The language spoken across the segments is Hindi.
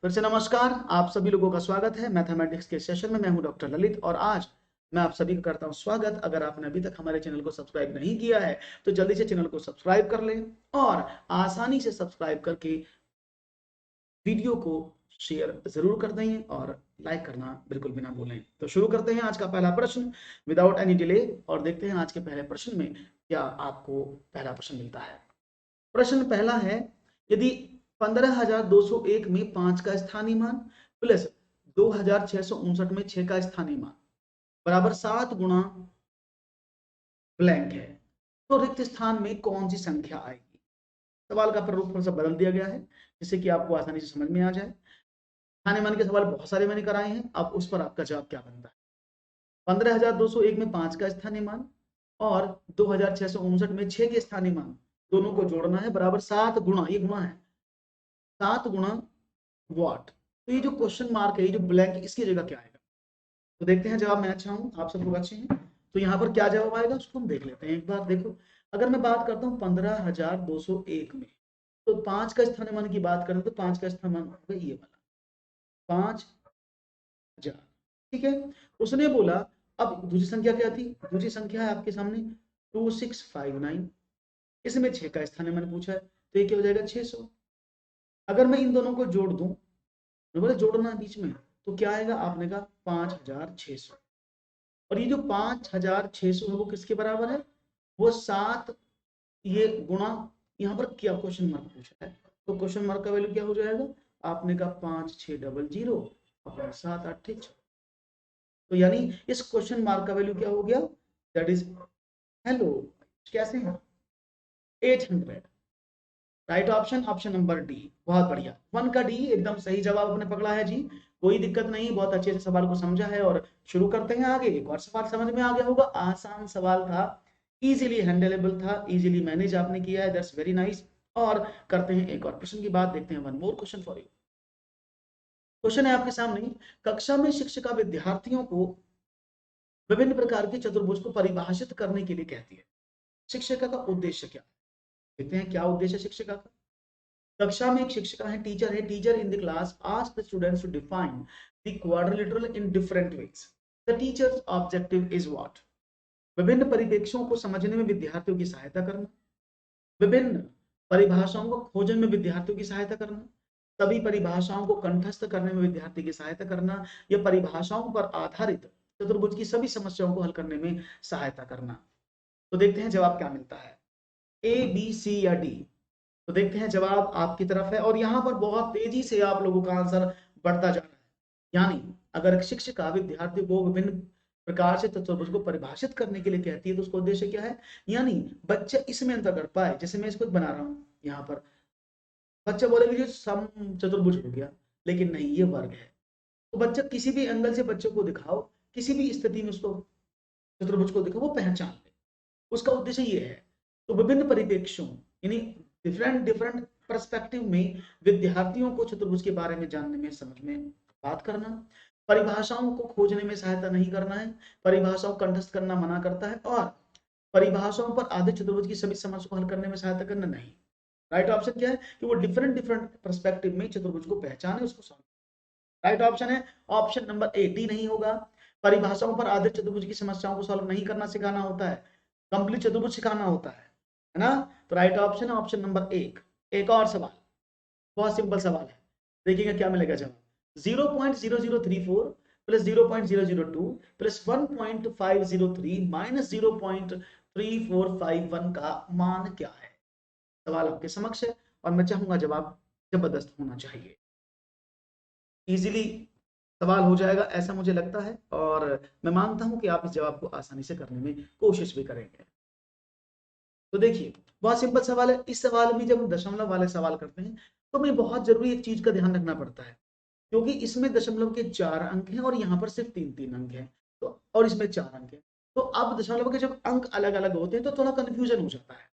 फिर से नमस्कार, आप सभी लोगों का स्वागत है मैथमेटिक्स के सेशन में। मैं हूं डॉक्टर ललित और आज मैं आप सभी का करता हूं स्वागत। अगर आपने अभी तक हमारे चैनल को सब्सक्राइब नहीं किया है तो जल्दी से चैनल को सब्सक्राइब कर लें और आसानी से सब्सक्राइब करके वीडियो को शेयर जरूर कर दें और लाइक करना बिल्कुल भी ना भूलें। तो शुरू करते हैं आज का पहला प्रश्न विदाउट एनी डिले और देखते हैं आज के पहले प्रश्न में क्या आपको पहला प्रश्न मिलता है। प्रश्न पहला है, यदि 15,201 में 5 का स्थानीय मान प्लस 2,659 में 6 का स्थानीय मान बराबर 7 गुणा ब्लैंक है तो रिक्त स्थान में कौन सी संख्या आएगी। सवाल का प्रारूप थोड़ा सा बदल दिया गया है जिससे कि आपको आसानी से समझ में आ जाए। स्थानीय मान के सवाल बहुत सारे मैंने कराए हैं, अब उस पर आपका जवाब क्या बनता है। 15,201 में 5 का स्थानीय मान और 2,659 में 6 के स्थानीय मान दोनों को जोड़ना है बराबर 7 गुणा, ये गुणा है 7 गुणा वॉट। तो ये जो क्वेश्चन मार्क है, ये जो ब्लैंक, इसकी जगह क्या आएगा। तो देखते हैं जवाब। मैं अच्छा हूं, आप सब लोग अच्छे हैं, तो यहाँ पर क्या जवाब आएगा उसको हम देख लेते हैं एक बार। देखो, अगर मैं बात करता हूँ 15,201 में तो 5 का स्थानीय मान की बात करें तो 5 का स्थानीय मान होगा ये वाला 5,000। ठीक है, उसने बोला अब दूसरी संख्या क्या थी, दूसरी संख्या है आपके सामने 2659, इसमें 6 का स्थानीय मान पूछा है तो ये क्या हो जाएगा 600। अगर मैं इन दोनों को जोड़ दूं, बोले जोड़ना है बीच में, तो क्या आएगा, आपने कहा 5,600। और ये जो 5,600 है वो किसके बराबर है, वो 7 ये गुणा, यहाँ पर क्या क्वेश्चन मार्क पूछा है तो क्वेश्चन मार्क का वैल्यू क्या हो जाएगा, आपने कहा 5,600 अपने 7,8,6। तो यानी इस क्वेश्चन मार्क का वैल्यू क्या हो गया, दैट इज, हेलो कैसे हैं, 800। Right option, option number D. बहुत बढ़िया, 1 का डी एकदम सही जवाब आपने पकड़ा है जी। कोई दिक्कत नहीं, बहुत अच्छे से सवाल को समझा है। और शुरू करते हैं आगे। एक और सवाल समझ में आ गया होगा, आसान सवाल था, इजीली हैंडलेबल था, इजीली मैनेज आपने किया है, दैट्स वेरी नाइस। और करते हैं एक और प्रश्न की बात, देखते हैं one more question for you. Question है आपके सामने, कक्षा में शिक्षिका विद्यार्थियों को विभिन्न प्रकार के चतुर्भुज को परिभाषित करने के लिए कहती है, शिक्षिका का उद्देश्य क्या है। देखते हैं क्या उद्देश्य शिक्षिका का। कक्षा में एक शिक्षिका है, टीचर है, teacher in the class ask the students to define the quadrilateral in different ways. The teacher's objective is what. विभिन्न परिप्रेक्ष्यों को समझने में विद्यार्थियों की सहायता करना, विभिन्न परिभाषाओं को खोजने में विद्यार्थियों की सहायता करना, सभी परिभाषाओं को कंठस्थ करने में विद्यार्थी की सहायता करना, या परिभाषाओं पर आधारित चतुर्भुज की सभी समस्याओं को हल करने में सहायता करना। तो देखते हैं जवाब क्या मिलता है, ए बी सी या डी। तो देखते हैं जवाब आपकी तरफ है और यहाँ पर बहुत तेजी से आप लोगों का आंसर बढ़ता जा रहा है। यानी अगर शिक्षिका विद्यार्थी को विभिन्न प्रकार से चतुर्भुज को परिभाषित करने के लिए कहती है तो उसका उद्देश्य क्या है, यानी बच्चा इसमें अंतर कर पाए। जैसे मैं इसको बना रहा हूँ यहाँ पर, बच्चा बोलेगा जो सम चतुर्भुज हो गया, लेकिन नहीं ये वर्ग है। तो बच्चा किसी भी एंगल से बच्चे को दिखाओ, किसी भी स्थिति में उसको चतुर्भुज को दिखाओ, वो पहचान ले, उसका उद्देश्य ये है। तो विभिन्न परिप्रेक्ष्यों यानी डिफरेंट डिफरेंट पर्सपेक्टिव में विद्यार्थियों को चतुर्भुज के बारे में जानने में, समझ में बात करना, परिभाषाओं को खोजने में सहायता नहीं करना है, परिभाषाओं को कंठस्थ करना मना करता है, और परिभाषाओं पर आधारित चतुर्भुज की सभी समस्या को हल करने में सहायता करना नहीं। राइट ऑप्शन क्या है कि वो डिफरेंट डिफरेंट पर्सपेक्टिव में चतुर्भुज को पहचाने, उसको सॉल्व। राइट ऑप्शन है ऑप्शन नंबर ए, डी नहीं होगा। परिभाषाओं पर आधारित चतुर्भुज की समस्याओं को सॉल्व नहीं करना सिखाना होता है, कंप्लीट चतुर्भुज सिखाना होता है ना। तो राइट ऑप्शन है ऑप्शन नंबर एक। एक और सवाल, बहुत सिंपल सवाल है, देखिएगा क्या मिलेगा जवाब। 0.0034 प्लस 0.002 प्लस 1.503 माइनस 0.3451 का मान क्या है। सवाल आपके समक्ष है और मैं चाहूंगा जवाब जबरदस्त होना चाहिए, इजीली सवाल हो जाएगा ऐसा मुझे लगता है, और मैं मानता हूं कि आप इस जवाब को आसानी से करने में कोशिश भी करेंगे। तो देखिए बहुत सिंपल सवाल है। इस सवाल में जब हम दशमलव वाले सवाल करते हैं तो हमें बहुत जरूरी एक चीज का ध्यान रखना पड़ता है, क्योंकि इसमें दशमलव के 4 अंक हैं और यहाँ पर सिर्फ 3-3 अंक हैं, तो और इसमें 4 अंक हैं। तो अब दशमलव के जब अंक अलग अलग होते हैं तो थोड़ा कंफ्यूजन हो जाता है,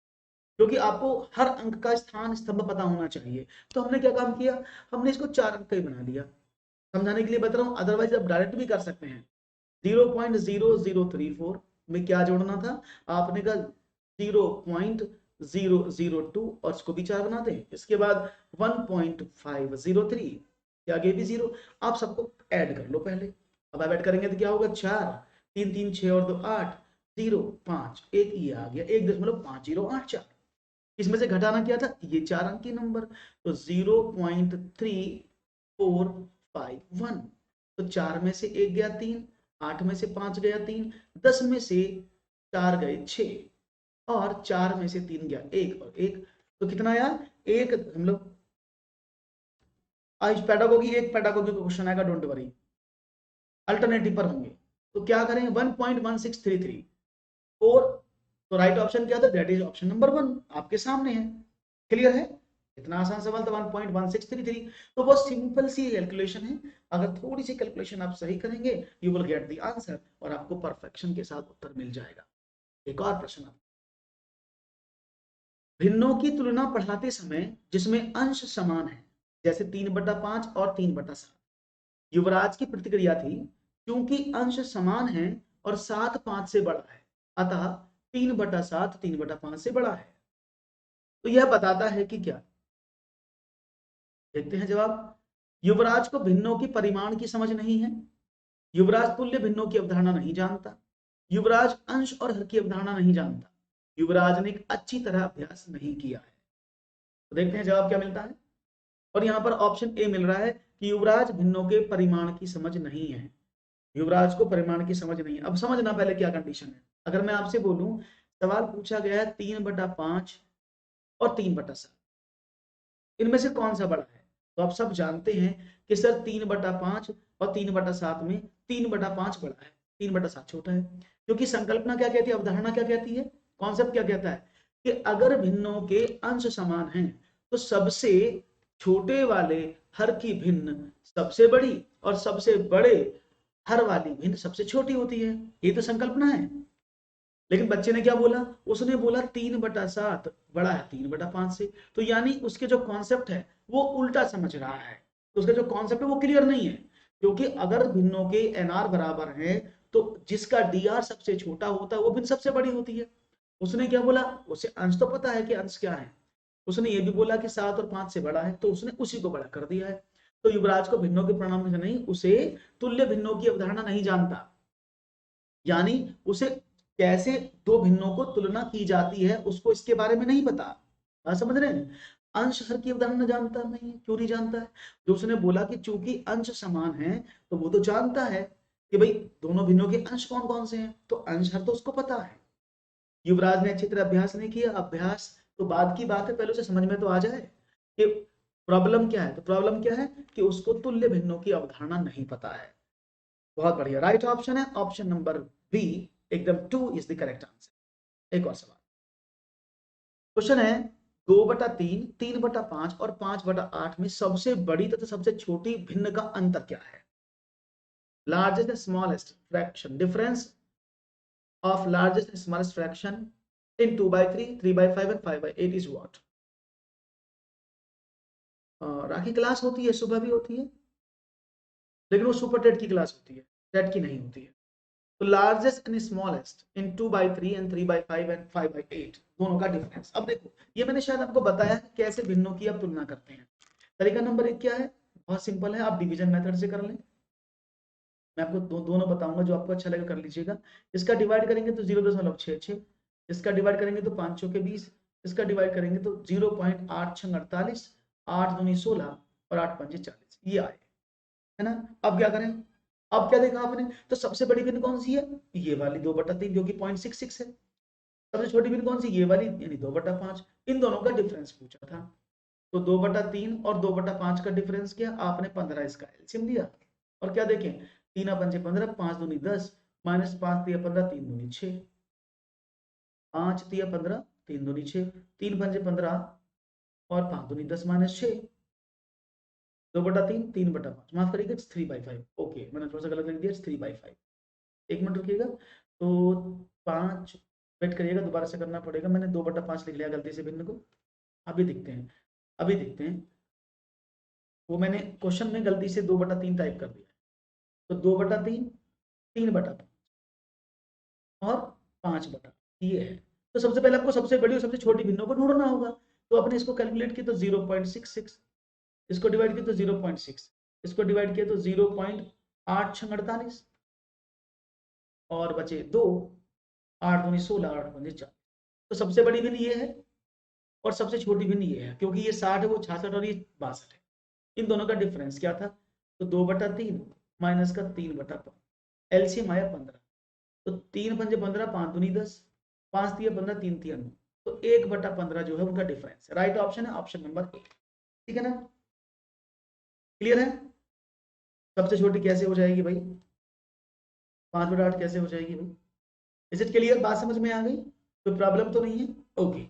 क्योंकि आपको हर अंक का स्थान स्तंभ पता होना चाहिए। तो हमने क्या काम किया, हमने इसको 4 अंक का ही बना दिया, समझाने के लिए बता रहा हूँ, अदरवाइज आप डायरेक्ट भी कर सकते हैं। 0.0034 में क्या जोड़ना था, आपने कहा 0.002 और इसको भी 4 बना दें। इसके बाद 1.503, इसके आगे भी 0। आप सबको ऐड कर लो पहले। अब आप ऐड करेंगे तो क्या होगा, 4 3 3 6 और 2 8 0 5 1 ये आ गया 1.5084। इसमें से घटाना क्या था, ये 4 अंकी नंबर, तो 0.3451। तो 4 में से 1 गया 3, 8 में से 5 गया 3, 10 में से 4 गए 6 और 4 में से 3 गया 1 और 1। तो कितना यार, एक हम लोग आज पेडागोगी, एक पेडागोगी का क्वेश्चन आएगा, डोंट वरी, अल्टरनेटिव पर होंगे। तो क्या करें, 1.1633 और तो राइट ऑप्शन क्या था, दैट इज ऑप्शन नंबर 1 आपके सामने है। क्लियर है, इतना आसान सवाल था 1.1633। तो बहुत सिंपल सी कैलकुलेशन है, अगर थोड़ी सी कैलकुलेशन आप सही करेंगे you will get the answer और आपको परफेक्शन के साथ उत्तर मिल जाएगा। एक और प्रश्न, भिन्नों की तुलना पढ़ाते समय जिसमें अंश समान है, जैसे 3/5 और 3/7, युवराज की प्रतिक्रिया थी, क्योंकि अंश समान है और 7 5 से बड़ा है, अतः 3/7 3/5 से बड़ा है। तो यह बताता है कि क्या, देखते हैं जवाब। युवराज को भिन्नों की परिमाण की समझ नहीं है, युवराज तुल्य भिन्नों की अवधारणा नहीं जानता, युवराज अंश और हर की अवधारणा नहीं जानता, युवराज ने एक अच्छी तरह अभ्यास नहीं किया है। तो देखते हैं जवाब क्या मिलता है। और यहाँ पर ऑप्शन ए मिल रहा है कि युवराज भिन्नों के परिमाण की समझ नहीं है, युवराज को परिमाण की समझ नहीं है। अब समझना पहले क्या कंडीशन है। अगर मैं आपसे बोलूं सवाल पूछा गया है 3/5 और 3/7, इनमें से कौन सा बड़ा है, तो आप सब जानते हैं कि सर 3/5 और 3/7 में 3/5 बड़ा है, 3/7 छोटा है। क्योंकि संकल्पना क्या कहती है, अवधारणा क्या कहती है, कॉन्सेप्ट क्या कहता है कि अगर भिन्नों के अंश समान हैं तो सबसे छोटे वाले हर की भिन्न सबसे बड़ी और सबसे बड़े हर वाली भिन्न सबसे छोटी होती है। ये तो संकल्पना है। लेकिन बच्चे ने क्या बोला, उसने बोला 3/7 बड़ा है 3/5 से, तो यानी उसके जो कॉन्सेप्ट है वो उल्टा समझ रहा है। तो उसका जो कॉन्सेप्ट है वो क्लियर नहीं है, क्योंकि अगर भिन्नों के एनआर बराबर है तो जिसका डीआर सबसे छोटा होता है वो भिन्न सबसे बड़ी होती है। उसने क्या बोला, उसे अंश तो पता है कि अंश क्या है, उसने ये भी बोला कि 7 और 5 से बड़ा है, तो उसने उसी को बड़ा कर दिया है। तो युवराज को भिन्नों के परिणाम से नहीं, उसे तुल्य भिन्नों की अवधारणा नहीं जानता, यानी उसे कैसे दो भिन्नों को तुलना की जाती है उसको इसके बारे में नहीं पता। बात समझ रहे हैं, अंश हर की अवधारणा जानता नहीं है। क्यों नहीं जानता है, जो उसने बोला कि चूंकि अंश समान है तो वो तो जानता है कि भाई दोनों भिन्नों के अंश कौन कौन से हैं, तो अंश हर तो उसको पता है। युवराज ने अच्छी तरह अभ्यास नहीं किया, अभ्यास तो बाद की बात है, पहले उसे समझ में तो आ जाए कि प्रॉब्लम क्या है। तो प्रॉब्लम क्या है कि उसको तुल्य भिन्नों की अवधारणा नहीं पता है। बहुत बढ़िया, राइट ऑप्शन है ऑप्शन नंबर बी, एकदम 2 इज द करेक्ट आंसर। एक और सवाल, क्वेश्चन है 2/3 3/5 और 5/8 में सबसे बड़ी तथा सबसे छोटी भिन्न का अंतर क्या है। Largest and smallest fraction, difference of largest and smallest fraction in 2/3 3/5 and 5/8 is what। Rakhi class होती है, सुबह भी होती है, लेकिन वो सुपर टेट की क्लास होती है, टेट की नहीं होती है। तो largest and smallest in 2/3 and 3/5 and 5/8 दोनों का डिफरेंस। अब देखो ये मैंने शायद आपको बताया है कैसे भिन्नों की आप तुलना करते हैं। तरीका नंबर 1 क्या है, बहुत सिंपल है, आप डिवीजन मेथड से कर लें। मैं आपको दोनों बताऊंगा, जो आपको अच्छा लगे कर लीजिएगा। इसका डिवाइड करेंगे तो 0.66, इसका डिवाइड करेंगे तो 5 के 20, इसका डिवाइड करेंगे तो 0.8648, 8 दूनी 16 और 8 पंजे 40, ये आए, है ना। अब क्या करें, अब क्या देखा आपने, तो सबसे बड़ी भिन्न कौन सी है, ये वाली 2/3 जो कि 0.66 है। सबसे छोटी भिन्न कौन सी, ये वाली यानी 2/5। इन दोनों का डिफरेंस पूछा था, तो 2/3 और 2/5 का डिफरेंस किया आपने 15, इसका एलसीएम लिया और क्या देखें, 3 पंजे 15, 5 दूनी 10, -5 तिया 15, 3 दूनी 6, 5 तिया 15, 3 दूनी 6, 3 पंजे 15 और 5 दूनी 10 -6, 2/3 3/5, माफ करिएगा 3/5। ओके मैंने थोड़ा सा गलत लिख दिया, 3/5। एक मिनट रुकिएगा, तो 5 वेट करिएगा, दोबारा से करना पड़ेगा, मैंने 2/5 लिख लिया गलती से भिन्न को। अभी दिखते हैं, अभी दिखते हैं, वो मैंने क्वेश्चन में गलती से 2/3 टाइप कर दिया, तो 2/3 3/5 और 5/, ये है। तो सबसे पहले आपको सबसे बड़ी और सबसे छोटी भिन्नों को ढूंढना होगा, तो आपने इसको कैलकुलेट किया तो 0.66, इसको डिवाइड किया तो 0.6, इसको डिवाइड किया तो 0.8648 और बचे 2, 8 दूनी 16, 8 पंजे 40। तो सबसे बड़ी भिन्न ये है और सबसे छोटी भिन्न ये है, क्योंकि ये 60 है वो 66 और ये 62 है। इन दोनों का डिफरेंस क्या था? तो 2/3 माइनस का 3/5, एलसीएम आया 15। तो 3 पंजे 15, 5 दूनी 10, 5 तिया 15, 3 तिया 9। तो 1/15 जो है उनका डिफरेंस है। राइट ऑप्शन है ऑप्शन नंबर ए। ठीक है ना? क्लियर है? सबसे छोटी कैसे हो जाएगी भाई? 5/8 कैसे हो जाएगी भाई? Is it clear? बात समझ में आ गई? कोई प्रॉब्लम तो नहीं है? ओके।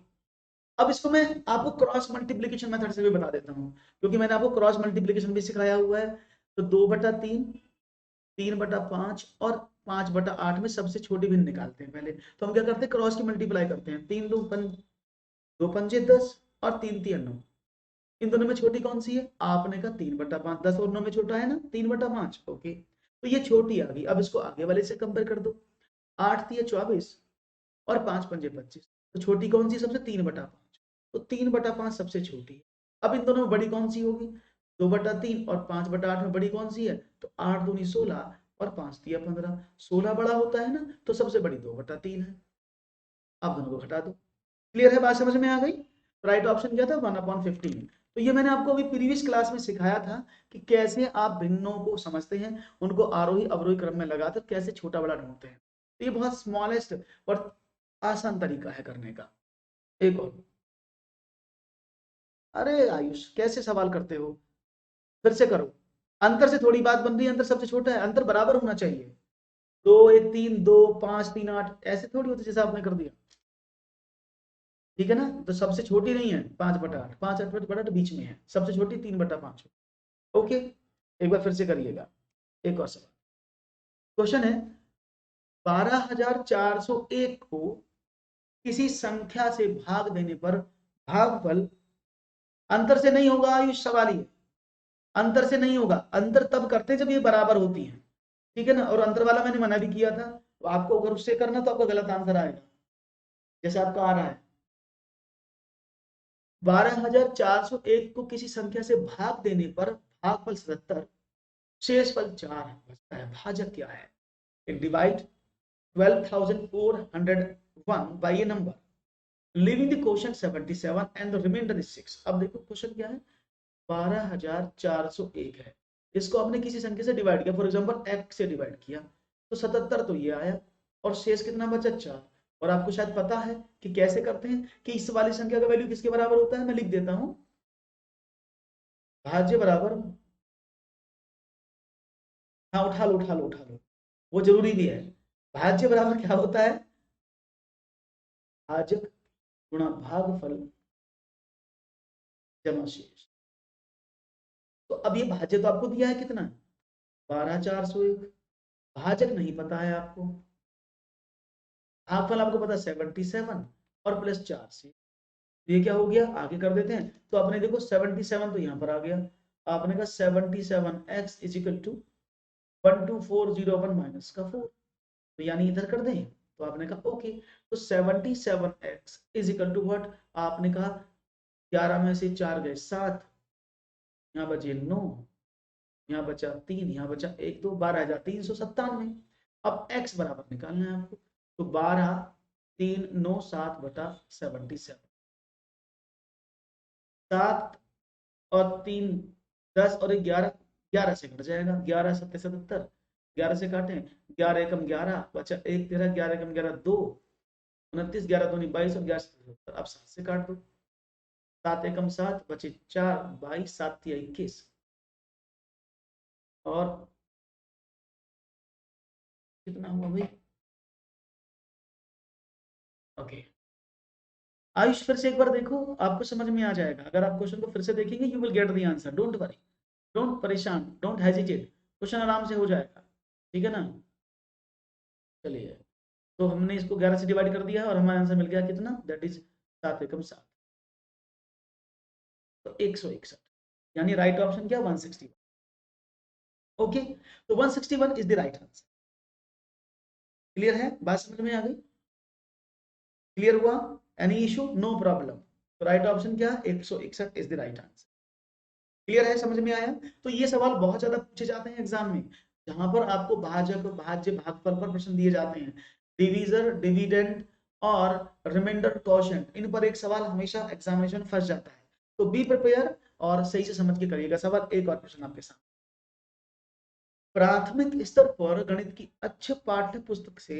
अब इसको मैं आपको क्रॉस मल्टीप्लीकेशन मेथड से भी बता देता हूँ, क्योंकि मैंने आपको क्रॉस मल्टीप्लीकेशन भी सिखाया हुआ है। तो 2/3, 3/5 और 5/8 में सबसे छोटी भिन्न निकालते हैं पहले। तो हम क्या करते हैं? क्रॉस की मल्टीप्लाई करते हैं। 2 पंजे 10 और 3 तिया 9। इन दोनों में छोटी कौन सी है? आपने कहा 3/5। 10 और 9 में छोटा है ना 3/5। ओके, तो ये छोटी आ गई। अब इसको आगे वाले से कंपेयर कर दो। 8 तिया 24 और 5 पंजे 25। तो छोटी कौन सी सबसे? 3/5। तो 3/5 सबसे छोटी है। अब इन दोनों में बड़ी कौन सी होगी? 2/3 और 5/8 में बड़ी कौन सी है? तो 8 दूनी 16 और 5 तिया 15। 16 बड़ा होता है ना, तो सबसे बड़ी 2/3 है। अब दोनों को घटा दो। क्लियर है? बात समझ में आ गई? राइट ऑप्शन क्या था? 1/15। तो ये मैंने आपको अभी प्रीवियस क्लास में सिखाया था कि कैसे आप भिन्नों को समझते हैं, उनको आरोही अवरोही क्रम में लगाकर कैसे छोटा बड़ा ढूंढते हैं। तो ये बहुत स्मॉलेस्ट और आसान तरीका है करने का। एक और। अरे आयुष, कैसे सवाल करते हो? फिर से करो। अंतर से थोड़ी बात बन रही है, अंतर सबसे छोटा है, अंतर बराबर होना चाहिए। 2 1 3 2 5 3 8 ऐसे थोड़ी होते जैसे आपने कर दिया। ठीक है ना? तो सबसे छोटी नहीं है 5/8, 5/8 बीच में है, सबसे छोटी 3/5। ओके, एक बार फिर से करिएगा। एक और सवाल। क्वेश्चन है 12,401 को किसी संख्या से भाग देने पर भागफल अंतर से नहीं होगा। आयुष सवाल ही अंतर से नहीं होगा। अंतर तब करते जब ये बराबर होती है। ठीक है ना? और अंतर वाला मैंने मना भी किया था, तो आपको अगर उससे करना तो आपका गलत आंसर आएगा, जैसे आपका आ रहा है। 12,401 को किसी संख्या से भाग देने पर भागफल 77, शेषफल 4 बचता है। भाजक क्या है? Divide 12,401 by a number leaving the question 77 and the remainder is 6। अब देखो क्वेश्चन क्या है? 12,401 है, इसको आपने किसी संख्या से डिवाइड किया, फॉर एग्जांपल x से डिवाइड किया, तो 77 तो ये आया और शेष कितना बचा? 4। और आपको शायद पता है कि कैसे करते हैं कि इस वाली संख्या का वैल्यू किसके बराबर होता है। मैं लिख देता हूं, भाज्य बराबर, हाँ उठा लो उठा लो उठा लो, वो जरूरी भी है। भाज्य बराबर क्या होता है? भाजक गुणा भागफल जमा शेष। तो अब ये भाज्य तो आपको दिया है कितना? 12,401। भाजक नहीं पता है आपको, भागफल आपको पता 77 और प्लस 4 से। ये क्या हो गया? आगे कर देते हैं। तो आपने देखो 77 तो यहाँ पर आ गया। आपने कहा 77x is equal to 12401 minus का 4, तो यानी इधर कर दें। तो आपने कहा ओके। तो 77x is equal to what? आपने कहा 11 में से 4 गए 7, यहाँ बचे 9, यहाँ बचा 3, यहाँ बचा 1, तो 12,397। अब x बराबर निकालना है आपको। तो 12 3 9 7 बटा 77। 7 और 3 10 और 11, 11 से कट जाएगा। 11 7 77, 11 से काटें, 11 एकम 11 बचा 1 13, 11 एकम 11 2, 29, 11 दूनी 22 और 11 से 77। अब 7 से काट दो, 7 एकम 7 बचे 4, 22 7 तिया 21 और कितना हुआ भाई? ओके आयुष, फिर से एक बार देखो, आपको समझ में आ जाएगा। अगर आप क्वेश्चन को फिर से देखेंगे you will get the answer. Don't worry, don't परेशान, डोंट हेजिटेट, क्वेश्चन आराम से हो जाएगा। ठीक है ना? चलिए, तो हमने इसको 11 से डिवाइड कर दिया और हमारा आंसर मिल गया कितना? दैट इज 7 एकम 7, तो 161। यानी राइट ऑप्शन क्या? 161। ओके, तो 161 is the right answer. Clear है? बात समझ में आ गई? क्लियर हुआ? Any issue? No problem. तो राइट ऑप्शन क्या? 161 is the right answer. Clear है, समझ में आया? तो ये सवाल बहुत ज्यादा पूछे जाते हैं एग्जाम में, जहां पर आपको भाजक, भाज्य, भागफल पर प्रश्न दिए जाते हैं, डिवीजर, डिविडेंड और रिमाइंडर क्वोशिएंट, इन पर एक सवाल हमेशा एग्जामिनेशन फंस जाता है। तो बी प्रिपेयर और सही से समझ के करिएगा सवाल। एक और प्रश्न आपके सामने, प्राथमिक स्तर पर गणित की अच्छे पाठ्य पुस्तक से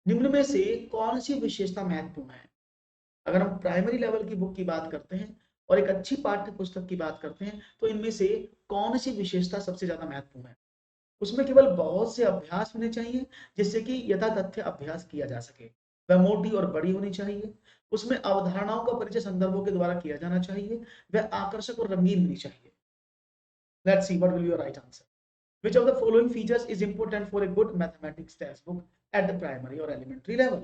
निम्न में से कौन सी विशेषता महत्वपूर्ण है? अगर हम प्राइमरी लेवल की बुक की बात करते हैं और एक अच्छी पाठ्य पुस्तक की बात करते हैं, तो इनमें से कौन सी विशेषता सबसे ज्यादा महत्वपूर्ण है? उसमें केवल बहुत से अभ्यास होने चाहिए जिससे कि यथातथ्य अभ्यास किया जा सके, वह मोटी और बड़ी होनी चाहिए, उसमें अवधारणाओं का परिचय संदर्भों के द्वारा किया जाना चाहिए, वह आकर्षक और रंगीन होनी चाहिए। Let's see what will be your right answer. Which of the following features is important for a good mathematics textbook at the primary or elementary level?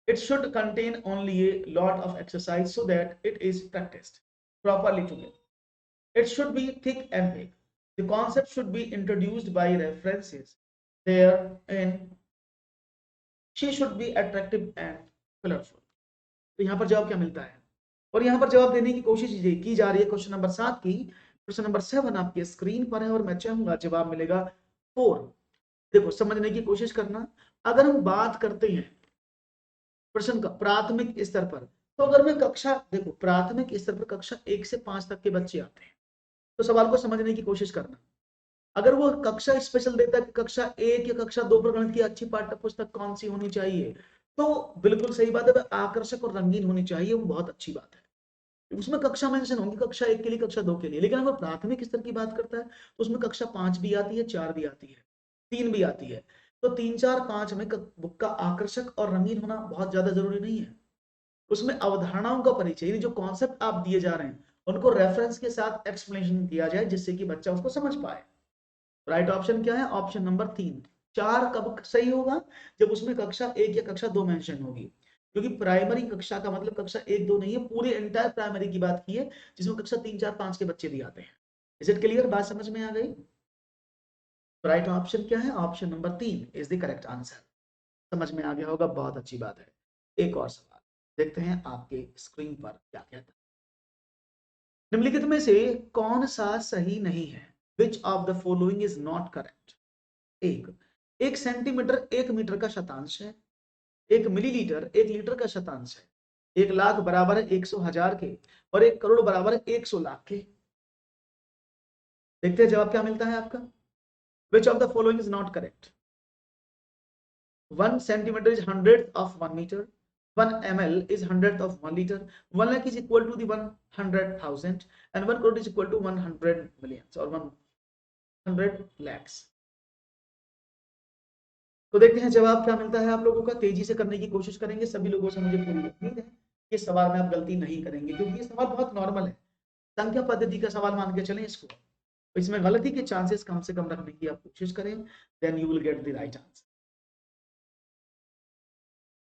It should contain only a lot of exercise so that it is practiced properly together. It should be thick and big. The concept should be introduced by references therein. She should be attractive and colorful. तो यहाँ पर जवाब क्या मिलता है? और यहाँ पर जवाब देने की कोशिश की जा रही है क्वेश्चन नंबर 7 की। क्वेश्चन नंबर 7 आपके स्क्रीन पर है और मैं चाहूंगा जवाब मिलेगा 4। देखो समझने की कोशिश करना। अगर हम बात करते हैं प्रश्न का प्राथमिक स्तर पर, तो अगर मैं कक्षा, देखो प्राथमिक स्तर पर कक्षा 1 से 5 तक के बच्चे आते हैं, तो सवाल को समझने की कोशिश करना। अगर वो कक्षा स्पेशल देता है कि कक्षा 1 या कक्षा 2 पर गणित की अच्छी पाठ्य पुस्तक कौन सी होनी चाहिए, तो बिल्कुल सही बात है, वह आकर्षक और रंगीन होनी चाहिए, वो बहुत अच्छी बात है। उसमें कक्षा मेंशन होंगी, कक्षा 1 के लिए, कक्षा 2 के लिए। लेकिन अगर प्राथमिक स्तर की बात करता है तो उसमें कक्षा 5 भी आती है, 4 भी आती है, 3 भी आती है। तो 3, 4, 5 में बुक का आकर्षक और रंगीन होना बहुत ज्यादा जरूरी नहीं है। उसमें अवधारणाओं का परिचय, यानी जो कॉन्सेप्ट आप दिए जा रहे हैं उनको रेफरेंस के साथ एक्सप्लेनेशन किया जाए जिससे कि बच्चा उसको समझ पाए। राइट ऑप्शन क्या है? Option number 3। 4 कब सही होगा? जब उसमें कक्षा 1 या कक्षा 2 मेंशन होगी, क्योंकि प्राइमरी कक्षा का मतलब कक्षा 1, 2 नहीं है, पूरे एंटायर प्राइमरी की बात की है जिसमें कक्षा 3, 4, 5 के बच्चे भी आते हैं। Is it clear? बात समझ में आ गई? राइट ऑप्शन क्या है? Option number 3 is the correct answer. समझ में आ गया होगा, बहुत अच्छी बात है। एक और सवाल देखते हैं आपके स्क्रीन पर क्या कहता है। निम्नलिखित में से कौन सा सही नहीं है? Which of the following is not correct? एक सेंटीमीटर 1 मीटर का शतांश है, 1 मिलीलीटर 1 लीटर का शतांश है, 1 लाख बराबर है 100 हजार के, और 1 करोड़ बराबर है 100 लाख के। देखते हैं जवाब क्या मिलता है आपका। Which of the following is not correct? 1 centimeter is 100th of 1 meter. 1 ml is 100th of 1 liter. 1 lakh is equal to the 100,000 and 1 crore is equal to 100 millions or 100 lakhs. तो देखते हैं जवाब क्या मिलता है आप लोगों का। तेजी से करने की कोशिश करेंगे, सभी लोगों से मुझे पूरी उम्मीद है कि सवाल में आप गलती नहीं करेंगे, क्योंकि ये सवाल बहुत नॉर्मल है, संख्या पद्धति का सवाल मान के चलें इसको। तो इसमें गलती के चांसेस कम से कम रखने की आप कोशिश करें, then you will get the right answer.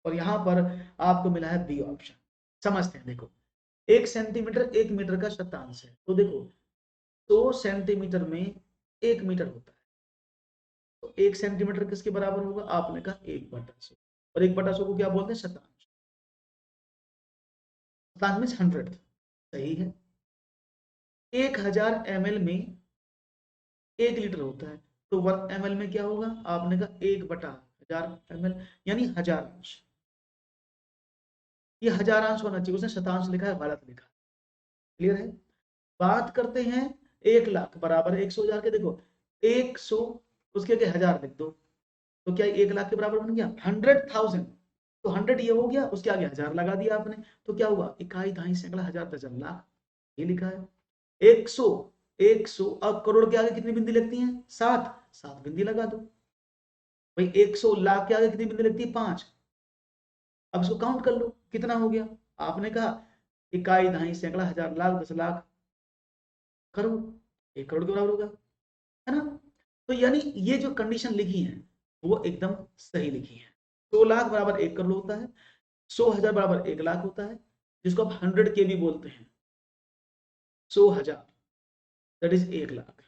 और यहां पर आपको मिला है बी ऑप्शन। समझते हैं, देखो 1 सेंटीमीटर 1 मीटर का शतांश है, तो देखो 100 सेंटीमीटर में 1 मीटर होता है, तो 1 सेंटीमीटर किसके बराबर होगा? आपने कहा 1/100, और 1/100 को क्या बोलते हैं? शतांश। शतांश मीन्स 100, सही है। 1000 ml में 1 लीटर होता है, तो 1 ml में क्या होगा? आपने कहा 1/1000 ml, यानी हजारांश। ये हजारांश होना चाहिए, उसने शतांश लिखा है, गलत लिखा है। क्लियर है? बात करते हैं 1 लाख बराबर 100 हजार के। देखो 100 उसके आगे हजार लिख दो, तो क्या 1 लाख के बराबर बन गया? 100,000, तो 100 ये हो गया, उसके आगे हजार लगा दिया आपने, तो क्या हुआ? इकाई, दहाई, सैकड़ा, हजार, दर्जन, लाख, ये लिखा है। 100, 100, अब करोड़ के आगे कितनी बिंदी लगती हैं? 7, 7 बिंदी लगा दो भाई। 100 लाख के आगे कितनी बिंदी लगती है? 5। अब इसको काउंट कर लो, कितना हो गया? आपने कहा इकाई, दहाई, सैकड़ा, हजार, लाख, 10 लाख, करोड़, 1 करोड़ के बराबर होगा, है ना? तो यानी ये जो कंडीशन लिखी है वो एकदम सही लिखी है। 100 लाख बराबर 1 करोड़ होता है, 100 हजार बराबर 1 लाख होता है, जिसको आप 100 के भी बोलते हैं। 100 हजार दैट इज 1 लाख।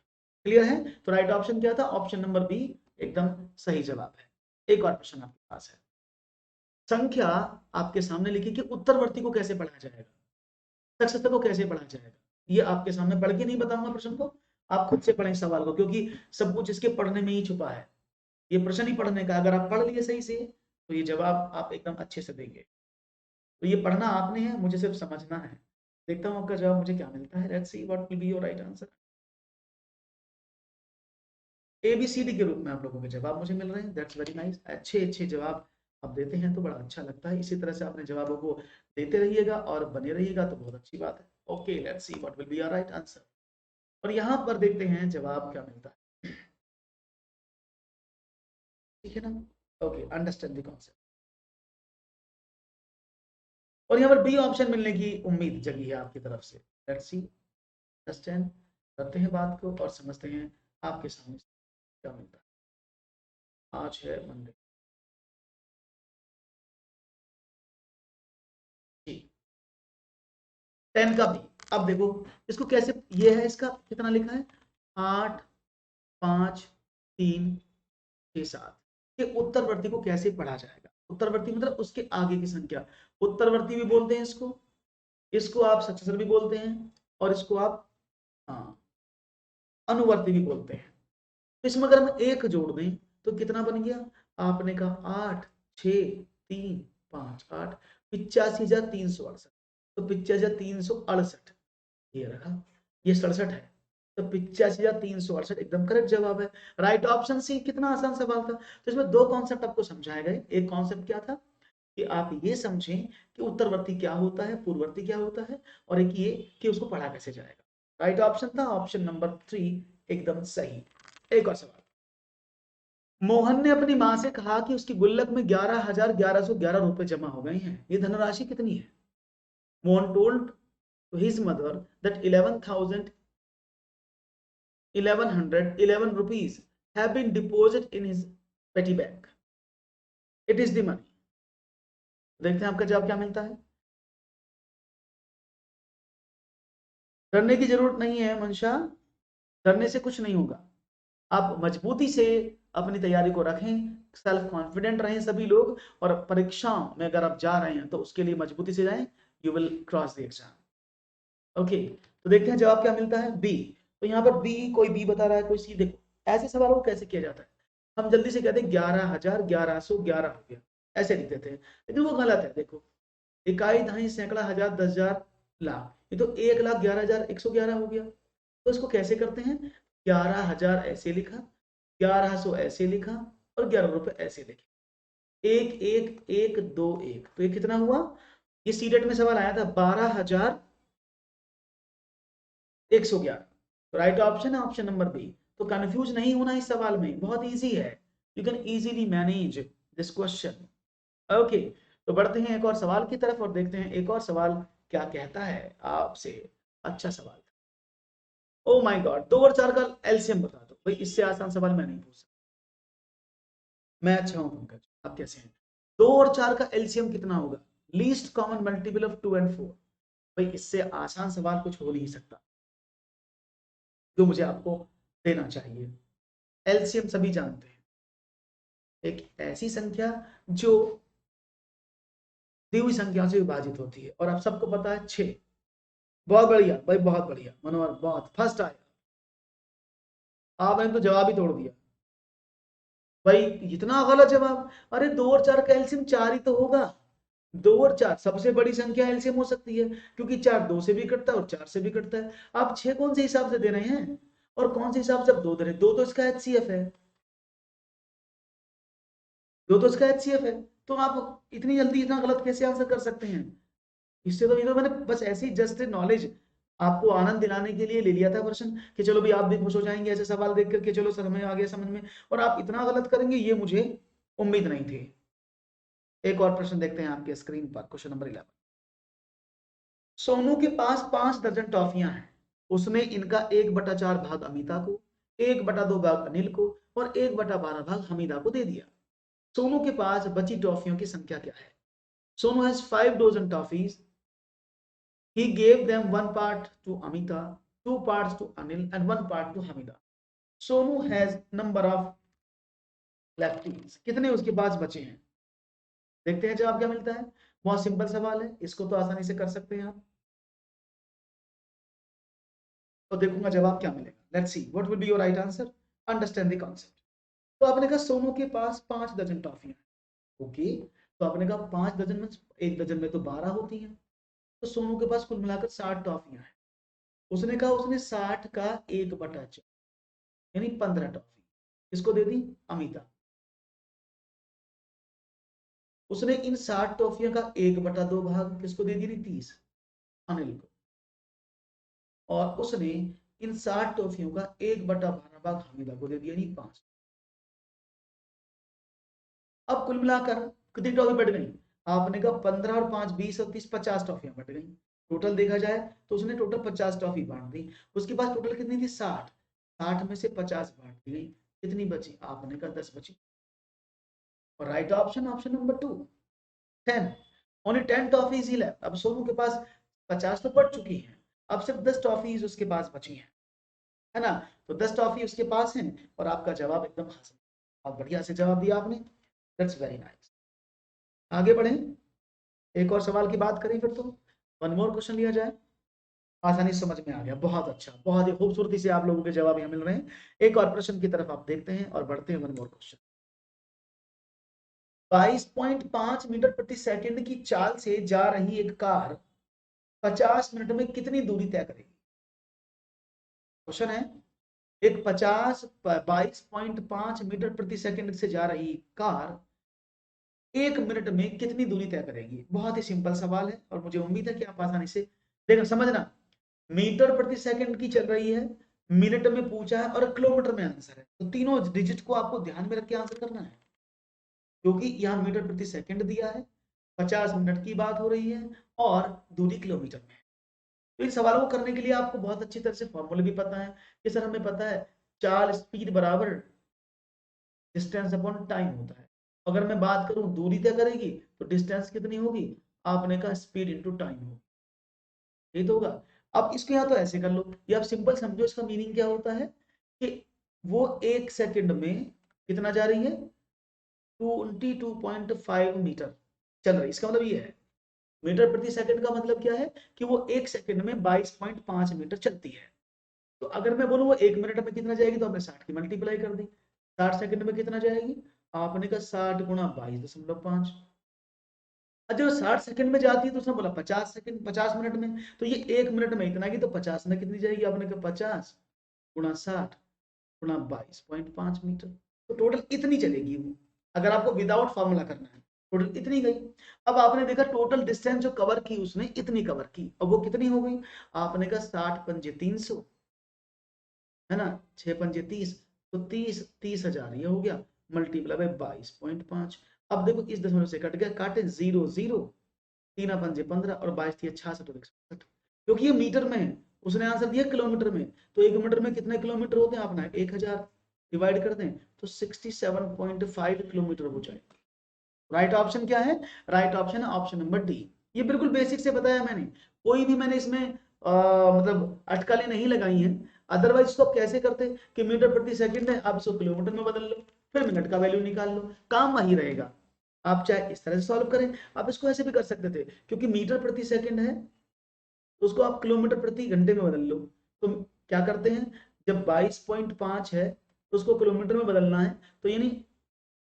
क्लियर है? तो राइट ऑप्शन क्या था? ऑप्शन नंबर बी एकदम सही जवाब है। एक और प्रश्न आपके पास है। संख्या आपके सामने लिखी कि उत्तरवर्ती को कैसे पढ़ा जाएगा, तटस्थ को कैसे पढ़ा जाएगा। ये आपके सामने पढ़ के नहीं बताऊंगा प्रश्न को, आप खुद से पढ़ें सवाल को, क्योंकि सब कुछ इसके पढ़ने में ही छुपा है। ये प्रश्न ही पढ़ने का, अगर आप पढ़ लिए सही से तो ये जवाब आप एकदम अच्छे से देंगे। तो ये पढ़ना आपने है, मुझे सिर्फ समझना है। देखता हूँ आपका जवाब मुझे क्या मिलता है। Let's see what will be your right answer. ABCD के रूप में आप लोगों के जवाब मुझे मिल रहे हैं, दैट्स वेरी नाइस। अच्छे अच्छे जवाब आप देते हैं तो बड़ा अच्छा लगता है। इसी तरह से अपने जवाबों को देते रहिएगा और बने रहिएगा तो बहुत अच्छी बात है। Okay, let's see what will be your right answer. और यहाँ पर देखते हैं जवाब क्या मिलता है। ठीक है ना? Okay, understand the concept. और यहाँ पर बी ऑप्शन मिलने की उम्मीद जगी है आपकी तरफ से। लेट्स सी, अंडरस्टैंड करते हैं बात को और समझते हैं आपके सामने क्या मिलता है। आज है मंडे जी, 10 का बी। अब देखो इसको कैसे, ये है इसका कितना लिखा है, 8 5 3 6 7 के उत्तरवर्ती को कैसे पढ़ा जाएगा। उत्तरवर्ती मतलब उसके आगे की संख्या, उत्तरवर्ती भी बोलते हैं इसको, इसको आप सक्सेसर भी बोलते हैं, और इसको आप हाँ अनुवर्ती भी बोलते हैं। तो इसमें अगर हम एक जोड़ दें तो कितना बन गया, आपने कहा 8 6 3 5 8, 85,368। तो 85,368 ये रहा, ये 67 है। तो 85,368 एकदम करेक्ट जवाब है। Right option C. कितना आसान सवाल था। तो इसमें दो कॉन्सेप्ट आपको समझाए गए। एक कॉन्सेप्ट क्या था कि आप ये समझें कि उत्तरवर्ती क्या होता है, पूर्ववर्ती क्या होता है, और एक ये कि उसको पढ़ा कैसे जाएगा। राइट ऑप्शन था ऑप्शन नंबर 3, एकदम सही। एक और सवाल। मोहन ने अपनी मां से कहा कि उसकी गुल्लक में 11,1111 रुपए जमा हो गए हैं, ये धनराशि कितनी है। Mohan told to his mother that 1111 rupees have been deposited in his petty bank. It is the money. देखते हैं आपका जवाब क्या मिलता है। डरने की जरूरत नहीं है मंशा, डरने से कुछ नहीं होगा। आप मजबूती से अपनी तैयारी को रखें, सेल्फ कॉन्फिडेंट रहें सभी लोग, और परीक्षाओं में अगर आप जा रहे हैं तो उसके लिए मजबूती से जाएं। You will cross the exam. Okay, तो देखते हैं जवाब क्या मिलता है, बी। तो यहाँ पर बी, कोई बी बता रहा है कोई सी। देखो ऐसे सवालों को कैसे किया जाता है, हम जल्दी से कहते हैं 11,1111 हो गया, ऐसे लिख देते हैं, लेकिन वो गलत है। देखो इकाई दहाई सैकड़ा हजार 10,000 लाख, ये तो 1,11,111 हो गया। तो इसको कैसे करते हैं, 11,000 ऐसे लिखा, 1,100 ऐसे लिखा, और 11 रुपए ऐसे लिखे। एक एक एक दो एक, तो ये कितना हुआ। ये सीडेट में सवाल आया था 12,111। तो राइट ऑप्शन है ऑप्शन नंबर बी। तो कंफ्यूज नहीं होना इस सवाल में, बहुत इजी है। You can easily manage this question. Okay, तो बढ़ते हैं एक और सवाल की तरफ और देखते हैं एक और सवाल क्या कहता है आपसे। अच्छा सवाल। ओ माय गॉड, 2 और 4 का एलसीएम बता दो भाई, इससे आसान सवाल मैं नहीं पूछ सकता। मैं अच्छा हूं पंकज, आप कैसे हैं। 2 और 4 का एलसीएम कितना होगा, least common multiple of 2 and 4। भाई इससे आसान सवाल कुछ हो नहीं सकता जो मुझे आपको देना चाहिए। एलसीएम सभी जानते हैं, एक ऐसी संख्या जो दी हुई संख्या से विभाजित होती है, और आप सबको पता है 6। बहुत बढ़िया भाई, बहुत बढ़िया मनोहर, बहुत फर्स्ट आया। आपने तो जवाब ही तोड़ दिया भाई, इतना गलत जवाब। अरे 2 और 4 का एलसीएम 4 ही तो होगा। 2 और 4 सबसे बड़ी संख्या एलसीएम हो सकती है, क्योंकि 4 2 से भी कटता है और 4 से भी कटता है। आप 6 कौन से हिसाब से दे रहे हैं, और कौन से हिसाब से आप 2 दे रहे हैं। 2 तो इसका एचसीएफ है, 2 तो इसका एचसीएफ है। तो आप इतनी जल्दी इतना गलत कैसे आंसर कर सकते हैं। इससे तो ये तो मैंने बस ऐसी जस्ट नॉलेज आपको आनंद दिलाने के लिए ले लिया था प्रश्न, कि चलो भी आप भी खुश हो जाएंगे ऐसे सवाल देख करके, चलो समझ आ गया समझ में, और आप इतना गलत करेंगे ये मुझे उम्मीद नहीं थी। एक और प्रश्न देखते हैं आपके स्क्रीन पर, क्वेश्चन नंबर 11। सोनू के पास 5 दर्जन टॉफियां हैं, उसने इनका 1/4 भाग अमिता को, 1/2 भाग अनिल को, और 1/12 भाग हमीदा को दे दिया। सोनू के पास बची टॉफियों की संख्या क्या है। Sonu has 5 dozen toffees. He gave them one part to Amita, 2 parts to Anil, and 1 part to Hamida. Sonu has number of lefties. कितने उसके पास बचे हैं। देखते हैं जवाब क्या मिलता है। बहुत सिंपल सवाल है, इसको तो आसानी से कर सकते हैं आप। और देखूंगा जवाब क्या मिलेगा। Let's see what will be your right answer, understand the concept. तो आपने कहा सोनू के पास 5 दर्जन टॉफियां हैं। ओके, तो आपने कहा 5 दर्जन में, एक दर्जन में तो 12 होती हैं, तो सोनू के पास कुल मिलाकर 60 टॉफियां हैं। उसने कहा उसने 60 का 1/4 यानी 15 टॉफी इसको दे दी अमिता। उसने इन 60 टॉफियों का 1/2 भाग किसको दे दी थी, 30 अनिल को। और उसने इन 60 टॉफियों का 1/12 भाग हमीदा को दे दिया, नहीं 5। अब कुल मिलाकर कितनी टॉफी बढ़ गई, आपने कहा 15 और 5 20 और 30 50 टॉफियां बढ़ गई। टोटल देखा जाए तो उसने टोटल 50 टॉफी बांट दी। उसके पास टोटल कितनी थी 60, 60 में से 50 बांट दी गई, कितनी बची, आपने कहा 10 बची। और right option option number 2 10, only 10 toffees ही लेफ्ट। अब सोनू के पास 50 तो बढ़ चुकी हैं, अब सिर्फ 10 टॉफीज उसके पास बची हैं, है ना। तो 10 टॉफी उसके पास हैं और आपका जवाब एकदम हासिल, बहुत बढ़िया से जवाब दिया आपने, दैट्स वेरी नाइस। आगे बढ़े, एक और सवाल की बात करें फिर तो, वन मोर क्वेश्चन लिया जाए। आसानी से समझ में आ गया, बहुत अच्छा, बहुत ही खूबसूरती से आप लोगों के जवाब यहाँ मिल रहे हैं। एक और प्रश्न की तरफ आप देखते हैं और बढ़ते हैं, वन मोर क्वेश्चन। 22.5 मीटर प्रति सेकंड की चाल से जा रही एक कार 50 मिनट में कितनी दूरी तय करेगी। क्वेश्चन है, एक 22.5 मीटर प्रति सेकंड से जा रही कार 1 मिनट में कितनी दूरी तय करेगी। बहुत ही सिंपल सवाल है और मुझे उम्मीद है कि आप आसानी से देखो, समझना। मीटर प्रति सेकंड की चल रही है, मिनट में पूछा है और किलोमीटर में आंसर है, तो तीनों डिजिट को आपको ध्यान में रख के आंसर करना है, क्योंकि यहाँ मीटर प्रति सेकंड दिया है, 50 मिनट की बात हो रही है और दूरी किलोमीटर में है। तो इन सवालों को करने के लिए आपको बहुत अच्छी तरह से फॉर्मूले भी पता है कि सर हमें पता है चाल स्पीड बराबर डिस्टेंस अपॉन टाइम होता है। अगर मैं बात करूं दूरी तय करेगी तो डिस्टेंस कितनी होगी, आपने कहा स्पीड इनटू टाइम होगी, यही तो होगा। अब इसको या तो ऐसे कर लो, या आप सिंपल समझो, इसका मीनिंग क्या होता है कि वो 1 सेकंड में कितना जा रही है, 22.5 मीटर चल रही है। इसका मतलब ये है, मीटर प्रति सेकंड का मतलब क्या है कि वो 1 सेकंड में 22.5 मीटर चलती है। तो अगर मैं बोलूँ वो 1 मिनट में कितना जाएगी, तो आपने 60 की मल्टीप्लाई कर दी, 60 सेकंड में कितना जाएगी, आपने कहा 60 गुणा 22.5। जब 60 सेकंड में जाती है तो उसने बोला 50 सेकंड 50 मिनट में, तो ये 1 मिनट में इतना की, तो 50 में कितनी जाएगी, आपने कहा 50 गुणा 60 गुणा 22.5 मीटर, तो टोटल इतनी चलेगी वो, अगर आपको विदाउट फॉर्मूला करना है टोटल इतनी गई। अब आपने देखा टोटल डिस्टेंस जो कवर की उसने इतनी कवर की, अब वो कितनी हो गई, आपने कहा 60 पंजे 300, है ना, 6 पंजे 30, तो 30,000 ये हो गया, मल्टीप्लाई बाय 22.5। अब देखो इस दशमलव से कट गया, काटे 0 0, 3 पंजे 15 और 22 थी 66 और 167, क्योंकि ये मीटर में है, उसने आंसर दिया किलोमीटर में, तो 1 मीटर में कितने किलोमीटर होते हैं, अपना 1000 डिवाइड कर दें तो 67.5 किलोमीटर हो जाएगा। राइट ऑप्शन क्या है, राइट ऑप्शन है ऑप्शन नंबर डी। ये बिल्कुल बेसिक से बताया मैंने, कोई भी मैंने इसमें मतलब अटकलें नहीं लगाई हैं। अदरवाइज इसको आप कैसे करते कि मीटर प्रति सेकंड है, आप इसको किलोमीटर में बदल लो, फिर मिनट का वैल्यू निकाल लो, काम वही रहेगा। आप चाहे इस तरह से सॉल्व करें, आप इसको ऐसे भी कर सकते थे, क्योंकि मीटर प्रति सेकंड है तो उसको आप किलोमीटर प्रति घंटे में बदल लो। तो क्या करते हैं, जब 22.5 है तो उसको किलोमीटर में बदलना है, तो यानी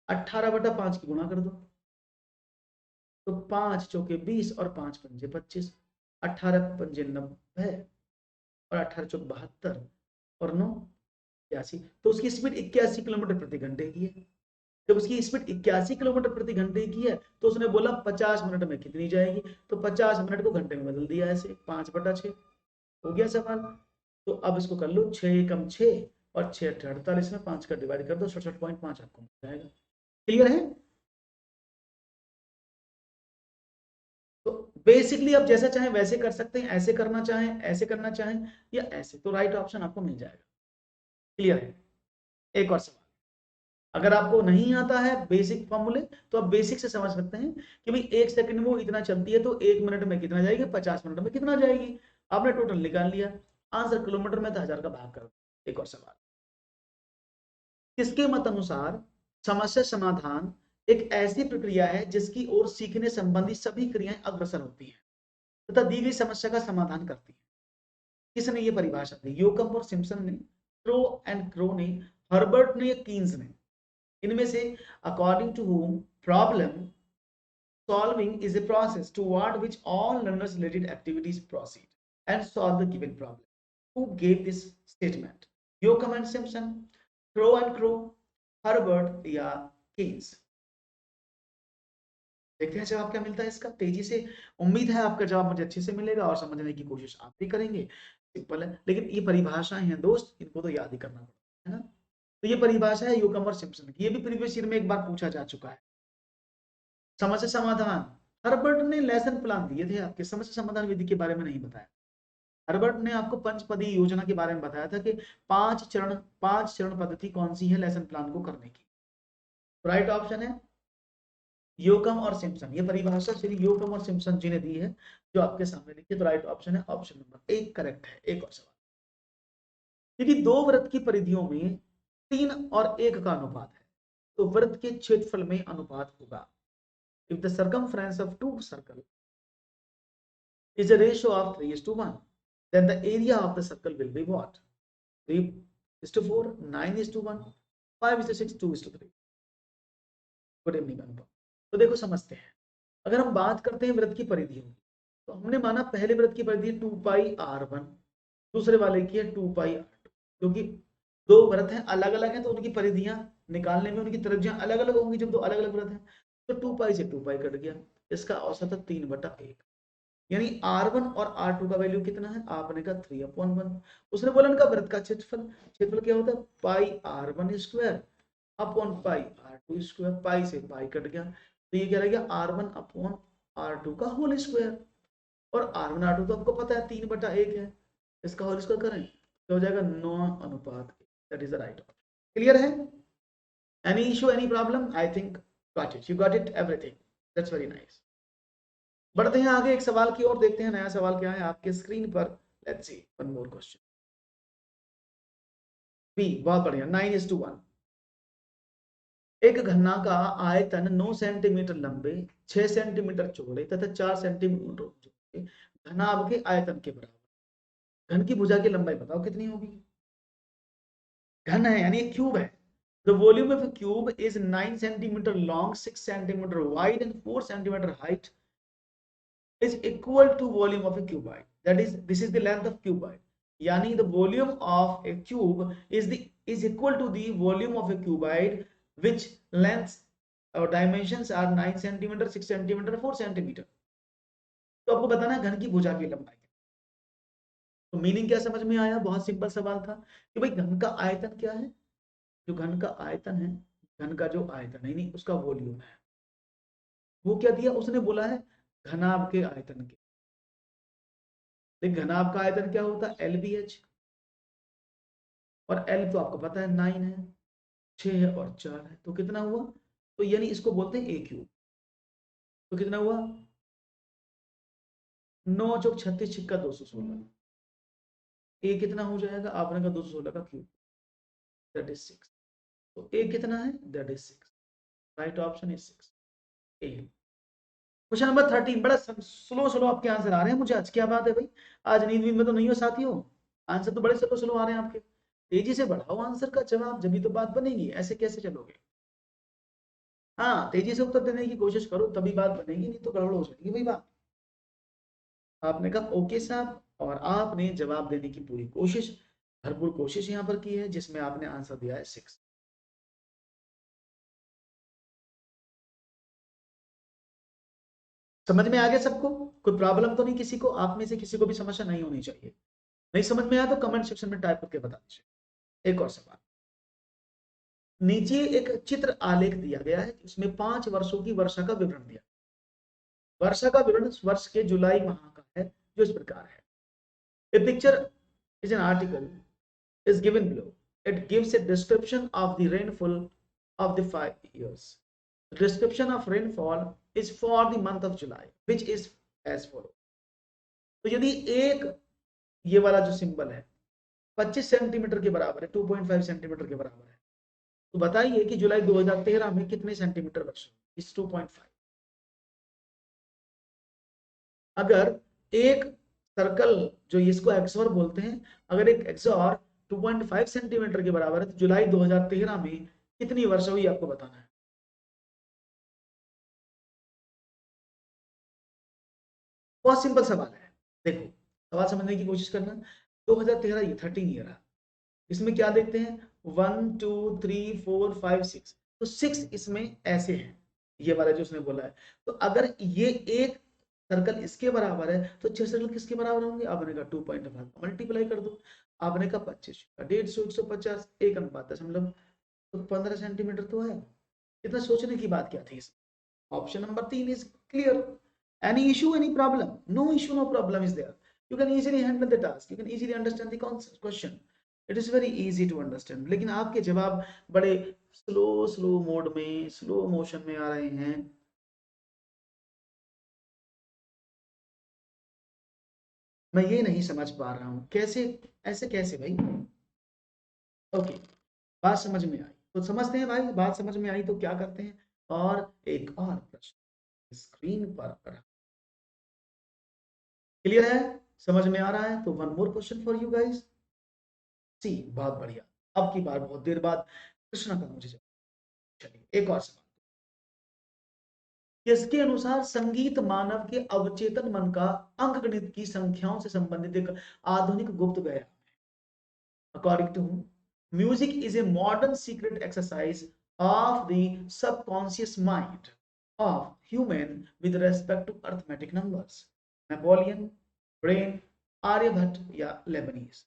18/5 की गुणा कर दो, तो 5 चौके 20 और 5 पंजे 25, 18 पंजे 90 और 18 चौक 72 और 9 81, तो उसकी स्पीड 81 किलोमीटर प्रति घंटे की है। जब उसकी स्पीड 81 किलोमीटर प्रति घंटे की है तो उसने बोला 50 मिनट में कितनी जाएगी, तो 50 मिनट को घंटे में बदल दिया, ऐसे 5/6 हो गया सवाल। तो अब इसको कर लो, 6 कम 6 और 6 48 में 5 का डिवाइड कर दो, 67.5 आपको मिल जाएगा। क्लियर है। तो बेसिकली आप जैसा चाहें वैसे कर सकते हैं, ऐसे करना चाहें ऐसे करना चाहें या ऐसे, तो राइट ऑप्शन आपको मिल जाएगा। क्लियर है। एक और सवाल, अगर आपको नहीं आता है बेसिक फॉर्मूले तो आप बेसिक से समझ सकते हैं कि भाई 1 सेकंड में वो इतना चलती है, तो 1 मिनट में कितना जाएगी, 50 मिनट में कितना जाएगी, आपने टोटल निकाल लिया, आंसर किलोमीटर में था, 1000 का भाग कर। एक और सवाल, किसके मत अनुसार समस्या समाधान एक ऐसी प्रक्रिया है जिसकी ओर सीखने संबंधी सभी क्रियाएं अग्रसर होती हैं तथा दी गई समस्या का समाधान करती है। किसने ये परिभाषा दी? योकम और सिम्पसन ने, क्रो एंड क्रो ने, हर्बर्ट ने या कीन्स ने? इनमें से according to whom problem solving is a process toward which all learners related activities proceed and solve the given problem. Who gave this statement? Yoakum and Simpson, Crow and Crow, Herbert या Keynes? देखते हैं जवाब क्या मिलता है इसका तेजी से। उम्मीद है आपका जवाब मुझे अच्छे से मिलेगा और समझने की कोशिश आप भी करेंगे। सिंपल है, लेकिन ये परिभाषाएं हैं दोस्त, इनको तो याद ही करना पड़ता है ना। तो ये परिभाषा है योकम और सिम्पसन की, ये भी प्रीवियस ईयर में एक बार पूछा जा चुका है। समस्या समाधान, हर्बर्ट ने लेसन प्लान दिए थे आपके, समस्या समाधान विधि के बारे में नहीं बताया। हर्बर्ट ने आपको पंचपदी योजना के बारे में बताया था कि 5 चरण पद्धति कौन सी है लेसन प्लान को करने की। राइट ऑप्शन है योकम और सिम्पसन। ये परिभाषा श्री योकम और सिम्पसन जी ने दी है, जो आपके सामने लिखी है। तो राइट ऑप्शन है ऑप्शन नंबर 1 करेक्ट है। एक और सवाल, क्योंकि 2 वृत्त की परिधियों में 3 और 1 का अनुपात है, तो वृत्त के क्षेत्रफल में अनुपात होगा। If the circumference of 2 circles is a ratio of 3:1, then the area of the circle will be what? 3:4, 9:1, 5:6, 2:3. Good evening अनुभव। तो देखो समझते हैं, अगर हम बात करते हैं वृत्त की परिधियों की, तो हमने माना पहले वृत्त की परिधि 2πr1, दूसरे वाले की है 2πr2, क्योंकि 2 वृत्त हैं अलग अलग हैं, तो उनकी परिधियां निकालने में उनकी त्रिज्या अलग अलग होंगी। जब 2 अलग अलग वृत्त हैं तो 2π से 2π कट गया, इसका औसत 3/1, यानी R1 और R2 का वैल्यू कितना है? आपने कहा 3/1। उसने बोला इनका वृत्त का क्षेत्रफल, क्षेत्रफल क्या होता है? πr1² अपॉन πr2², पाई से पाई कट गया, तो ये क्या रहेगा? R1 अपॉन R2 का होल स्क्वायर। और R1 R2 तो आपको पता है 3/1 है, इसका होल स्क्वायर करें तो हो जाएगा 9:1। That is the right option. Clear है? Any issue, any problem? I think got it, you got it everything, that's very nice. बढ़ते हैं आगे एक सवाल की ओर, देखते हैं नया सवाल क्या है आपके स्क्रीन पर। Let's see one more question. B, बहुत बढ़िया, 9:1। एक घना का आयतन 9 सेंटीमीटर लंबे, 6 सेंटीमीटर चौड़े तथा 4 सेंटीमीटर ऊंचे घनाभ के आयतन के बराबर। घन की भुजा की लंबाई बताओ कितनी होगी? घन है यानी एक क्यूब है। The volume of a cube is 9 centimeter long, 6 centimeter wide and 4 centimeter height is equal to volume of a cuboid. That is, this is the length of cuboid. Yani the volume of a cube is equal to the volume of a cuboid, which lengths or dimensions are 9 centimeter, 6 centimeter, 4 centimeter. तो आपको बताना है घन की भुजा की लंबाई। तो मीनिंग क्या समझ में आया? बहुत सिंपल सवाल था कि भाई घन का आयतन क्या है? जो घन का आयतन है, घन का जो आयतन है नहीं उसका वॉल्यूम है, वो क्या दिया उसने? बोला है घनाभ के आयतन के। लेकिन घनाभ का आयतन क्या होता है? LBH, और L तो आपको पता है 9 है, 6 है और 4 है, तो कितना हुआ? तो यानी इसको बोलते हैं ए क्यूब। तो कितना हुआ? 9 चौक 36, छिक्का 216। ए कितना हो जाएगा? आपने कहा 216 का क्यूब, दैट इज 6। तो ए कितना है? That is 6। Right option is 6, A. Question number 13, बड़ा स्लो आपके आंसर आ रहे हैं मुझे आज। क्या बात है भाई, आज नींद में तो नहीं हो साथियों? आंसर तो बड़े स्लो आ रहे हैं आपके। तेजी से बढ़ाओ आंसर का जवाब, जब भी तो बात बनेगी, ऐसे कैसे चलोगे? हाँ, तेजी से उत्तर देने की कोशिश करो, तभी बात बनेगी, नहीं तो गड़बड़ हो जाएगी भाई बात। आपने कहा ओके साहब, और आपने जवाब देने की पूरी कोशिश, भरपूर कोशिश यहाँ पर की है, जिसमें आपने आंसर दिया है 6। समझ में आ गया सबको? कोई प्रॉब्लम तो नहीं किसी को? आप में से किसी को भी समस्या नहीं होनी चाहिए। नहीं समझ में आया तो कमेंट सेक्शन में टाइप करके बता दीजिए। एक और सवाल, नीचे एक चित्र आलेख दिया गया है, उसमें 5 वर्षों की वर्षा का विवरण दिया। वर्षा का विवरण वर्ष के जुलाई माह का है, जो इस प्रकार है। A picture is an article is given below. It gives a description of the rainfall of the 5 years. The description of rainfall is for the month of July, which is as follow. तो यदि एक ये वाला जो सिंबल है 25 सेंटीमीटर के बराबर है, 2.5 सेंटीमीटर के बराबर है, तो बताइए कि जुलाई 2013 में कितने सेंटीमीटर वर्षा? इस 2.5। अगर एक सर्कल जो इसको एक्सोर बोलते हैं, अगर एक एक्सोर 2.5 सेंटीमीटर के बराबर है तो जुलाई 2013 में कितनी वर्षा हुई आपको बताना है। बहुत सिंपल सवाल है, देखो सवाल समझने की कोशिश करना। 2013 ये 13 ईयर है, इसमें क्या देखते हैं 1 2 3 4 5 6, तो 6 इसमें ऐसे है, ये वाला जो उसने बोला है। तो अगर ये एक सर्कल इसके बराबर है तो 6 सर्कल किसके बराबर होंगे, आपने कहा 2.5 मल्टीप्लाई कर दो, आपने कहा 25 का 150 150 एक अनुपात 10, तो 15 सेंटीमीटर तो है। इतना सोचने की बात क्या थी। Option number 3 is clear. Any issue, any problem? No issue, no problem is there. You can easily handle the task. You can easily understand the concept question. It is very easy to understand. लेकिन आपके जवाब बड़े स्लो मोड में, स्लो मोशन में आ रहे हैं। मैं ये नहीं समझ पा रहा हूँ कैसे, ऐसे कैसे भाई। ओके, बात समझ में आई तो समझते हैं भाई, बात समझ में आई तो क्या करते हैं, और एक और प्रश्न स्क्रीन पर। क्लियर है, समझ में आ रहा है तो one more question for you guys. See, बहुत बढ़िया। अब की बार बहुत देर बाद कृष्णा का मुझे जवाब। चलिए एक और सवाल। किसके अनुसार संगीत मानव के अवचेतन मन का अंकगणित की संख्याओं से संबंधित एक आधुनिक गुप्त व्यायाम है। According to music is a modern secret exercise of the subconscious mind of human with respect to arithmetic numbers. Napoleon, brain, Aryabhatta या लेबनीज।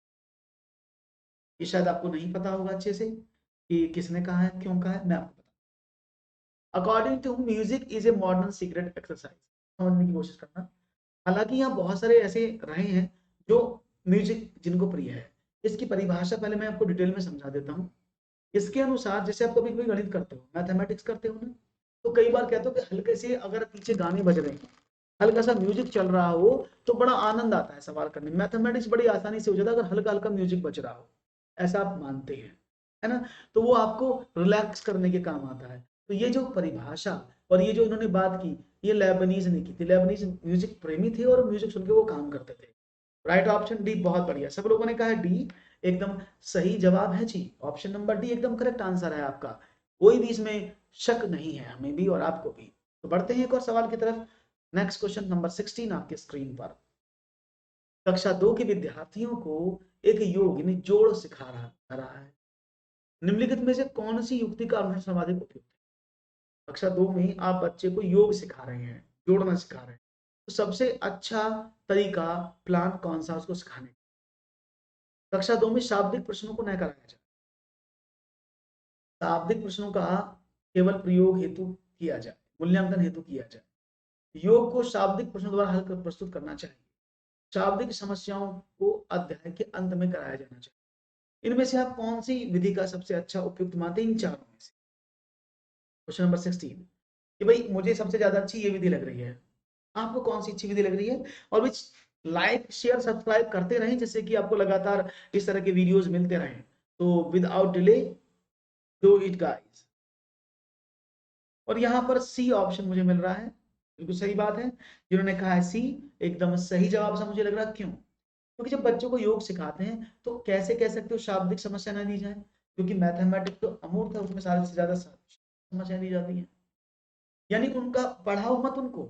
ये शायद आपको नहीं पता होगा अच्छे से कि किसने कहा है, क्यों कहा है, मैं आपको बता। According to music is a modern secret exercise, समझने की कोशिश करना। हालांकि यहाँ बहुत सारे ऐसे रहे हैं जो म्यूजिक जिनको प्रिय है। इसकी परिभाषा पहले मैं आपको डिटेल में समझा देता हूँ। इसके अनुसार जैसे आप कभी कभी गणित करते हो, मैथमेटिक्स करते हो ना, तो कई बार कहते हो कि हल्के से अगर पीछे गाने बज रहे हैं, हल्का सा म्यूजिक चल रहा हो तो बड़ा आनंद आता है सवाल करने में। मैथमेटिक्स बड़ी आसानी से हो जाता है अगर हल्का हल्का म्यूजिक बज रहा हो, ऐसा आप मानते हैं, है ना। तो वो आपको रिलैक्स करने के काम आता है। तो ये जो परिभाषा और ये जो इन्होंने बात की, ये लेबनीज ने की थी। लेबनीज म्यूजिक प्रेमी थे और म्यूजिक सुन के वो काम करते थे। राइट ऑप्शन डी, बहुत बढ़िया, सब लोगों ने कहा है डी एकदम सही जवाब है जी। ऑप्शन नंबर डी एकदम करेक्ट आंसर है आपका, कोई भी इसमें शक नहीं है, हमें भी और आपको भी। तो बढ़ते हैं एक और सवाल की तरफ। नेक्स्ट क्वेश्चन नंबर 16 आपके स्क्रीन पर। कक्षा 2 के विद्यार्थियों को एक योग यानी जोड़ सिखा रहा है। निम्नलिखित में से कौन सी युक्ति का अनुसरण सर्वाधिक उपयुक्त है। कक्षा 2 में आप बच्चे को योग सिखा रहे हैं, जोड़ना सिखा रहे हैं, तो सबसे अच्छा तरीका प्लान कौन सा उसको सिखाने का। कक्षा 2 में शाब्दिक प्रश्नों को न कराया जाए, शाब्दिक प्रश्नों का केवल प्रयोग हेतु किया जाए, मूल्यांकन हेतु किया जाए। योग को शाब्दिक प्रश्नों द्वारा हल कर प्रस्तुत करना चाहिए। शाब्दिक समस्याओं को अध्याय के अंत में कराया जाना चाहिए। इनमें से आप कौन सी विधि का सबसे अच्छा उपयुक्त मानते हैं इन चारों में से। क्वेश्चन नंबर 16 कि भाई मुझे सबसे ज्यादा अच्छी ये विधि लग रही है, आपको कौन सी अच्छी विधि लग रही है। और विच लाइक शेयर सब्सक्राइब करते रहें जिससे कि आपको लगातार इस तरह के वीडियोस मिलते रहें। तो without delay do it guys. और यहाँ पर सी ऑप्शन मुझे मिल रहा है, बिल्कुल सही बात है। जिन्होंने कहा है सी एकदम सही जवाब सा मुझे लग रहा है। क्यों, क्योंकि जब बच्चों को योग सिखाते हैं तो कैसे कह सकते हो शाब्दिक समस्या ना दी जाए, क्योंकि मैथमेटिक्स तो अमूर्त है, उसमें सारे से ज्यादा समस्या दी जाती है। यानी उनका पढ़ाओ मत, उनको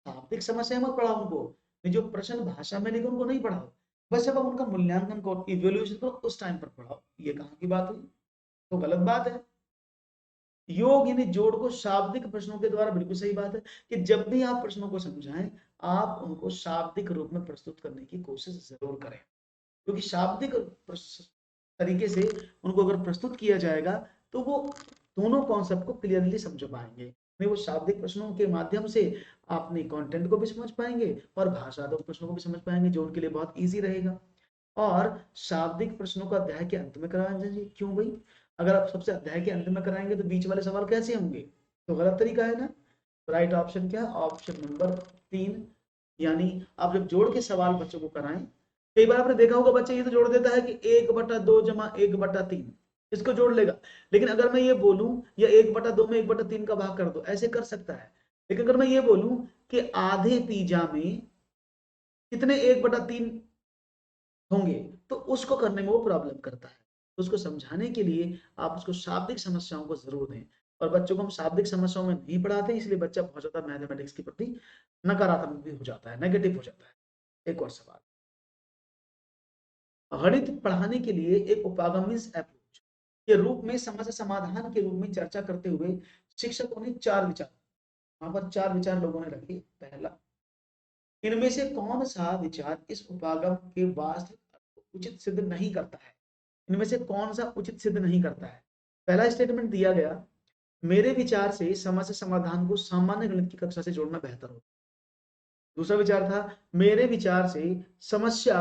शाब्दिक समस्या मत पढ़ाओ, उनको जो प्रश्न भाषा में लिखे उनको नहीं पढ़ाओ, बस जब आप उनका मूल्यांकन करो, इवेल्युएशन करो, उस टाइम पर पढ़ाओ। ये कहाँ की बात हुई, तो गलत बात है। योग यानी जोड़ को शाब्दिक प्रश्नों के द्वारा, बिल्कुल सही बात है कि जब भी आप प्रश्नों को समझाएं आप उनको शाब्दिक रूप में प्रस्तुत करने की कोशिश जरूर करें, क्योंकि शाब्दिक तरीके से उनको अगर प्रस्तुत किया जाएगा तो वो दोनों कॉन्सेप्ट को क्लियरली समझ पाएंगे। नहीं, वो शाब्दिक प्रश्नों के माध्यम से अपने कंटेंट को भी समझ पाएंगे और भाषात्मक प्रश्नों को भी समझ पाएंगे, जो उनके लिए बहुत इजी रहेगा। और शाब्दिक प्रश्नों को अध्याय के अंत में कराना चाहिए। क्यों भाई, अगर आप सबसे अध्याय के अंत में कराएंगे तो बीच वाले सवाल कैसे होंगे, तो गलत तरीका है ना। तो राइट ऑप्शन क्या, ऑप्शन नंबर 3। यानी आप जब जोड़ के सवाल बच्चों को कराएं, कई बार आपने देखा होगा बच्चे ये तो जोड़ देता है कि 1/2 जमा 1/3, इसको जोड़ लेगा। लेकिन अगर मैं ये बोलूं या 1/2 में 1/3 का भाग कर दो, ऐसे कर सकता है। लेकिन अगर मैं ये बोलूं कि आधे पिज्जा में कितने 1/3 होंगे, तो उसको करने में वो प्रॉब्लम करता है। तो उसको समझाने के लिए आप उसको शाब्दिक समस्याओं को जरूर दें, और बच्चों को हम शाब्दिक समस्याओं में नहीं पढ़ाते, इसलिए बच्चा बहुत ज्यादा मैथमेटिक्स के प्रति नकारात्मक भी हो जाता है, नेगेटिव हो जाता है। एक और सवाल, गणित पढ़ाने के लिए एक उपागमित अप्रोच के रूप में समस्या समाधान के रूप में चर्चा करते हुए शिक्षकों ने 4 विचार, वहां पर 4 विचार लोगों ने रखे। पहला, इनमें से कौन सा विचार इस उपागम के वास्तविक उचित सिद्ध नहीं करता है? इनमें से कौन सा उचित सिद्ध नहीं करता है? पहला स्टेटमेंट दिया गया, मेरे विचार से समस्या समाधान को सामान्य गणित की कक्षा से जोड़ना बेहतर होगा। दूसरा विचार था, मेरे विचार से समस्या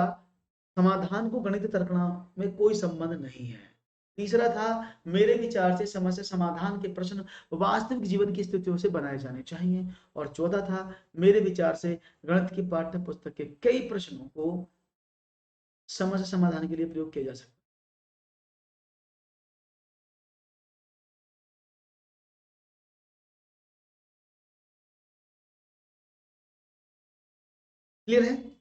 समाधान को गणित तर्कना में कोई संबंध नहीं है। तीसरा था, मेरे विचार से समस्या समाधान के प्रश्न वास्तविक जीवन की स्थितियों से बनाए जाने चाहिए। और चौथा था, मेरे विचार से गणित की पाठ्य पुस्तक के कई प्रश्नों को समस्या समाधान के लिए प्रयोग किया जा सकता है। क्लियर है?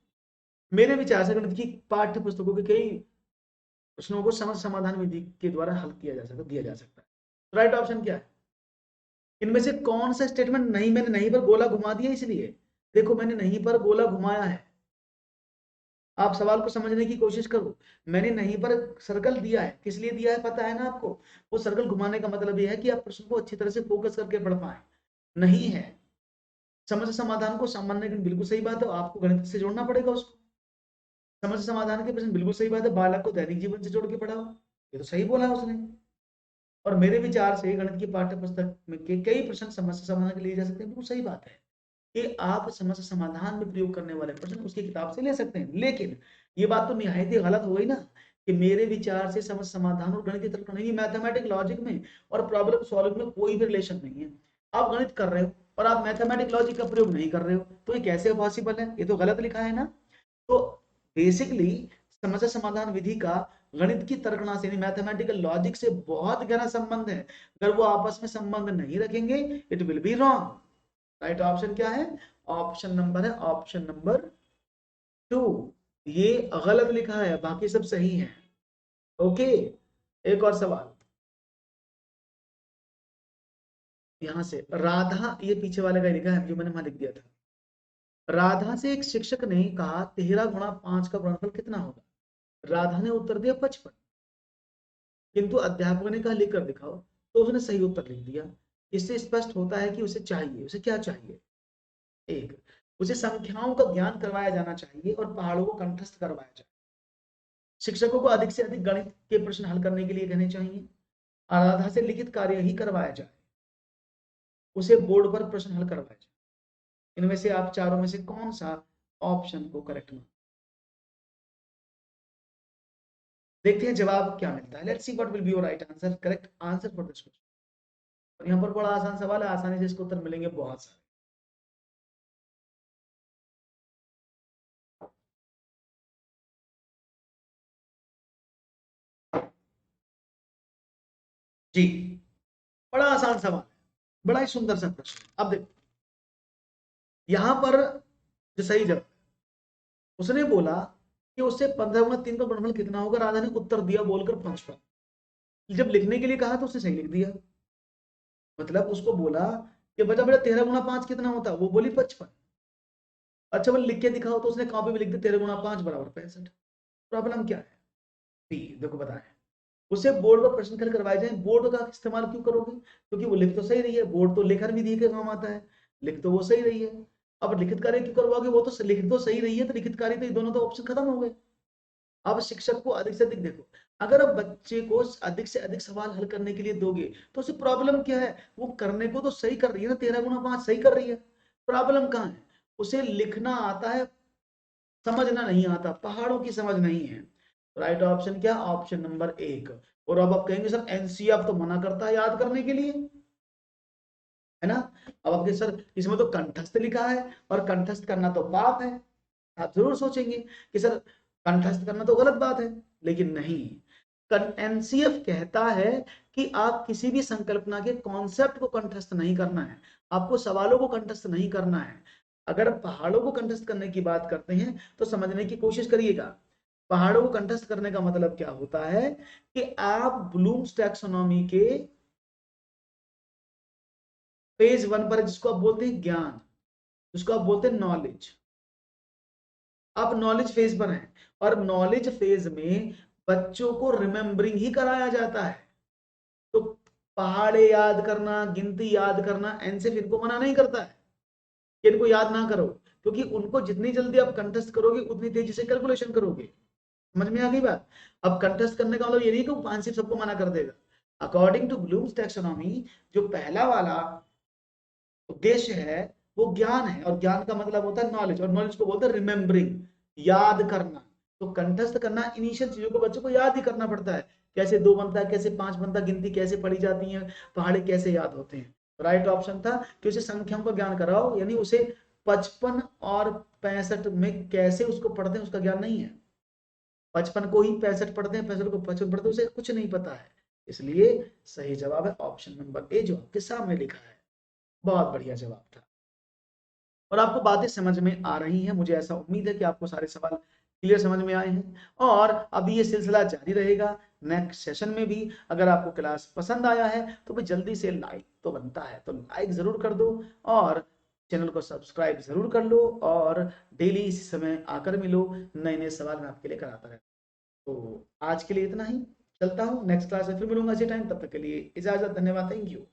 मेरे विचार से गणित की पाठ्य पुस्तकों के कई प्रश्नों को समस्या समाधान विधि के द्वारा हल किया जा सकता, दिया जा सकता है। राइट ऑप्शन क्या है? इनमें से कौन सा स्टेटमेंट नहीं, मैंने नहीं पर गोला घुमा दिया, इसलिए देखो मैंने नहीं पर गोला घुमाया है। आप सवाल को समझने की कोशिश करो, मैंने नहीं पर सर्कल दिया है, किस लिए दिया है पता है ना आपको? वो सर्कल घुमाने का मतलब यह है कि आप प्रश्न को अच्छी तरह से फोकस करके पढ़ पाए। नहीं है समस्या समाधान को सामान्य गणित, बिल्कुल सही बात है, आपको गणित से जोड़ना पड़ेगा उसको। समस्या समाधान के प्रश्न, बिल्कुल सही बात है, बालक को दैनिक जीवन से जोड़ के पढ़ाओ, ये तो सही बोला उसने। और मेरे विचार से गणित की पाठ्य पुस्तक में के कई प्रश्न समस्या समाधान के लिए जा सकते हैं, बिल्कुल सही बात है कि आप समस्या समाधान में प्रयोग करने वाले प्रश्न उसकी किताब से ले सकते हैं। लेकिन ये बात तो निहायत ही गलत हो गई ना, कि मेरे विचार से समस्या समाधान और गणित तर्क नहीं, मैथमेटिक लॉजिक में और प्रॉब्लम सॉल्विंग में कोई भी रिलेशन नहीं है। आप गणित कर रहे हो और आप मैथमेटिक लॉजिक का प्रयोग नहीं कर रहे हो, तो ये कैसे पॉसिबल है? ये तो गलत लिखा है ना। तो बेसिकली समस्या समाधान विधि का गणित की तर्कना से, मैथमेटिकल लॉजिक से बहुत गहरा संबंध है। अगर वो आपस में संबंध नहीं रखेंगे, it will be wrong. Right option क्या है? ऑप्शन नंबर है, ऑप्शन नंबर 2। ये गलत लिखा है, बाकी सब सही है। ओके, एक और सवाल यहां से, राधा, ये पीछे वाले का लिखा है जो मैंने वहां लिख दिया था। राधा से एक शिक्षक ने कहा 13 × 5 का गुणनफल कितना होगा? राधा ने उत्तर दिया 55, किंतु अध्यापक ने कहा लिख कर दिखाओ, तो उसने सही उत्तर लिख दिया। इससे स्पष्ट होता है कि उसे चाहिए, उसे क्या चाहिए? एक, उसे संख्याओं का ज्ञान करवाया जाना चाहिए और पहाड़ों को कंठस्थ करवाया जाए। शिक्षकों को अधिक से अधिक गणित के प्रश्न हल करने के लिए कहने चाहिए। राधा से लिखित कार्य ही करवाया जाए, उसे बोर्ड पर प्रश्न हल करवाया जाए। इनमें से आप चारों में से कौन सा ऑप्शन को करेक्ट मान? देखते हैं जवाब क्या मिलता है। Let's see what will be your right answer, correct answer for this question. और यहाँ पर बड़ा आसान सवाल है, आसानी से इसको उत्तर मिलेंगे बहुत सारे। जी, बड़ा आसान सवाल है, बड़ा ही सुंदर सा प्रश्न। अब देखो यहां पर जो सही जवाब, उसने बोला कि उससे 15 × 3 का गुणनफल कितना होगा। राधा ने उत्तर दिया बोलकर 55। जब लिखने के लिए कहा तो उसने सही लिख दिया। मतलब उसको बोला कि बेटा बेटा 13 × 5 कितना होता है, वो बोली 55। अच्छा वो लिख के दिखाओ, तो उसने कॉपी में लिख दिया 13 × 5 = 65। प्रॉब्लम क्या है? बी, देखो बताएं, उसे बोर्ड पर प्रश्न हल करवाए जाए। बोर्ड का इस्तेमाल क्यों करोगे? क्योंकि वो लिख तो सही रही है, बोर्ड तो लेखन विधि के काम आता है, लिख तो वो सही रही है। अब लिखित कार्य क्यों करवाओगे? वो तो लिख तो सही रही है, तो लिखित कार्य, तो ये दोनों तो ऑप्शन खत्म हो गए। अब शिक्षक को अधिक से अधिक, देखो अगर आप बच्चे को अधिक से अधिक सवाल हल करने के लिए दोगे तो उसे प्रॉब्लम क्या है? वो करने को तो सही कर रही है ना, 13 × 5 सही कर रही है। प्रॉब्लम कहाँ है? उसे लिखना आता है, समझना नहीं आता, पहाड़ों की समझ नहीं है। राइट ऑप्शन क्या? Option number 1। और अब आप कहेंगे सर एनसीएफ तो मना करता है याद करने के लिए, है ना? अब आपके सर इसमें तो कंठस्थ लिखा है, और कंठस्थ करना तो पाप है। आप जरूर सोचेंगे कि सर कंठस्थ करना तो गलत बात है, लेकिन नहीं, एनसीएफ कहता है कि आप किसी भी संकल्पना के कॉन्सेप्ट को कंठस्थ नहीं करना है, आपको सवालों को कंठस्थ नहीं करना है। अगर आप पहाड़ों को कंठस्थ करने की बात करते हैं तो समझने की कोशिश करिएगा। पहाड़ों को कंठस्थ करने का मतलब क्या होता है कि आप ब्लूम्स टैक्सोनॉमी के पेज 1 पर, जिसको आप बोलते हैं ज्ञान, जिसको आप बोलते हैं नॉलेज, आप नॉलेज फेज पर हैं, और नॉलेज फेज में बच्चों को रिमेम्बरिंग ही कराया जाता है। तो पहाड़े याद करना, गिनती याद करना, एनसेफ इनको मना नहीं करता है कि इनको याद ना करो, क्योंकि उनको जितनी जल्दी आप कंठस्थ करोगे उतनी तेजी से कैलकुलेशन करोगे। समझ में आ गई बात? अब कंठस्थ करने का मतलब ये नहीं कि आंसर सबको मना कर देगा। अकॉर्डिंग टू ब्लूम्स टैक्सोनॉमी, जो पहला वाला उद्देश्य है वो ज्ञान है, और ज्ञान का मतलब होता है नॉलेज, और नॉलेज को बोलते हैं रिमेम्बरिंग, याद करना। तो कंठस्थ करना, इनिशियल चीजों को बच्चों को याद ही करना पड़ता है, कैसे 2 बनता है, कैसे 5 बनता है, गिनती कैसे पढ़ी जाती है, पहाड़े कैसे याद होते हैं। राइट ऑप्शन था कि उसे संख्याओं का ज्ञान कराओ, यानी उसे 55 और 65 में कैसे उसको पढ़ते हैं उसका ज्ञान नहीं है। 55 को ही 65 पढ़ते हैं, 65 को 55 पढ़ते हैं, उसे कुछ नहीं पता है। इसलिए सही जवाब है ऑप्शन नंबर ए, जो आपके सामने लिखा है। बहुत बढ़िया जवाब था, और आपको बातें समझ में आ रही हैं। मुझे ऐसा उम्मीद है कि आपको सारे सवाल क्लियर समझ में आए हैं, और अभी ये सिलसिला जारी रहेगा नेक्स्ट सेशन में भी। अगर आपको क्लास पसंद आया है तो भाई जल्दी से लाइक तो बनता है, तो लाइक जरूर कर दो, और चैनल को सब्सक्राइब जरूर कर लो, और डेली इसी समय आकर मिलो, नए नए सवाल मैं आपके लिए कराता रहता हूँ। तो आज के लिए इतना ही, चलता हूँ, नेक्स्ट क्लास में फिर मिलूंगा इसी टाइम, तब तक के लिए इजाजत, धन्यवाद, थैंक यू।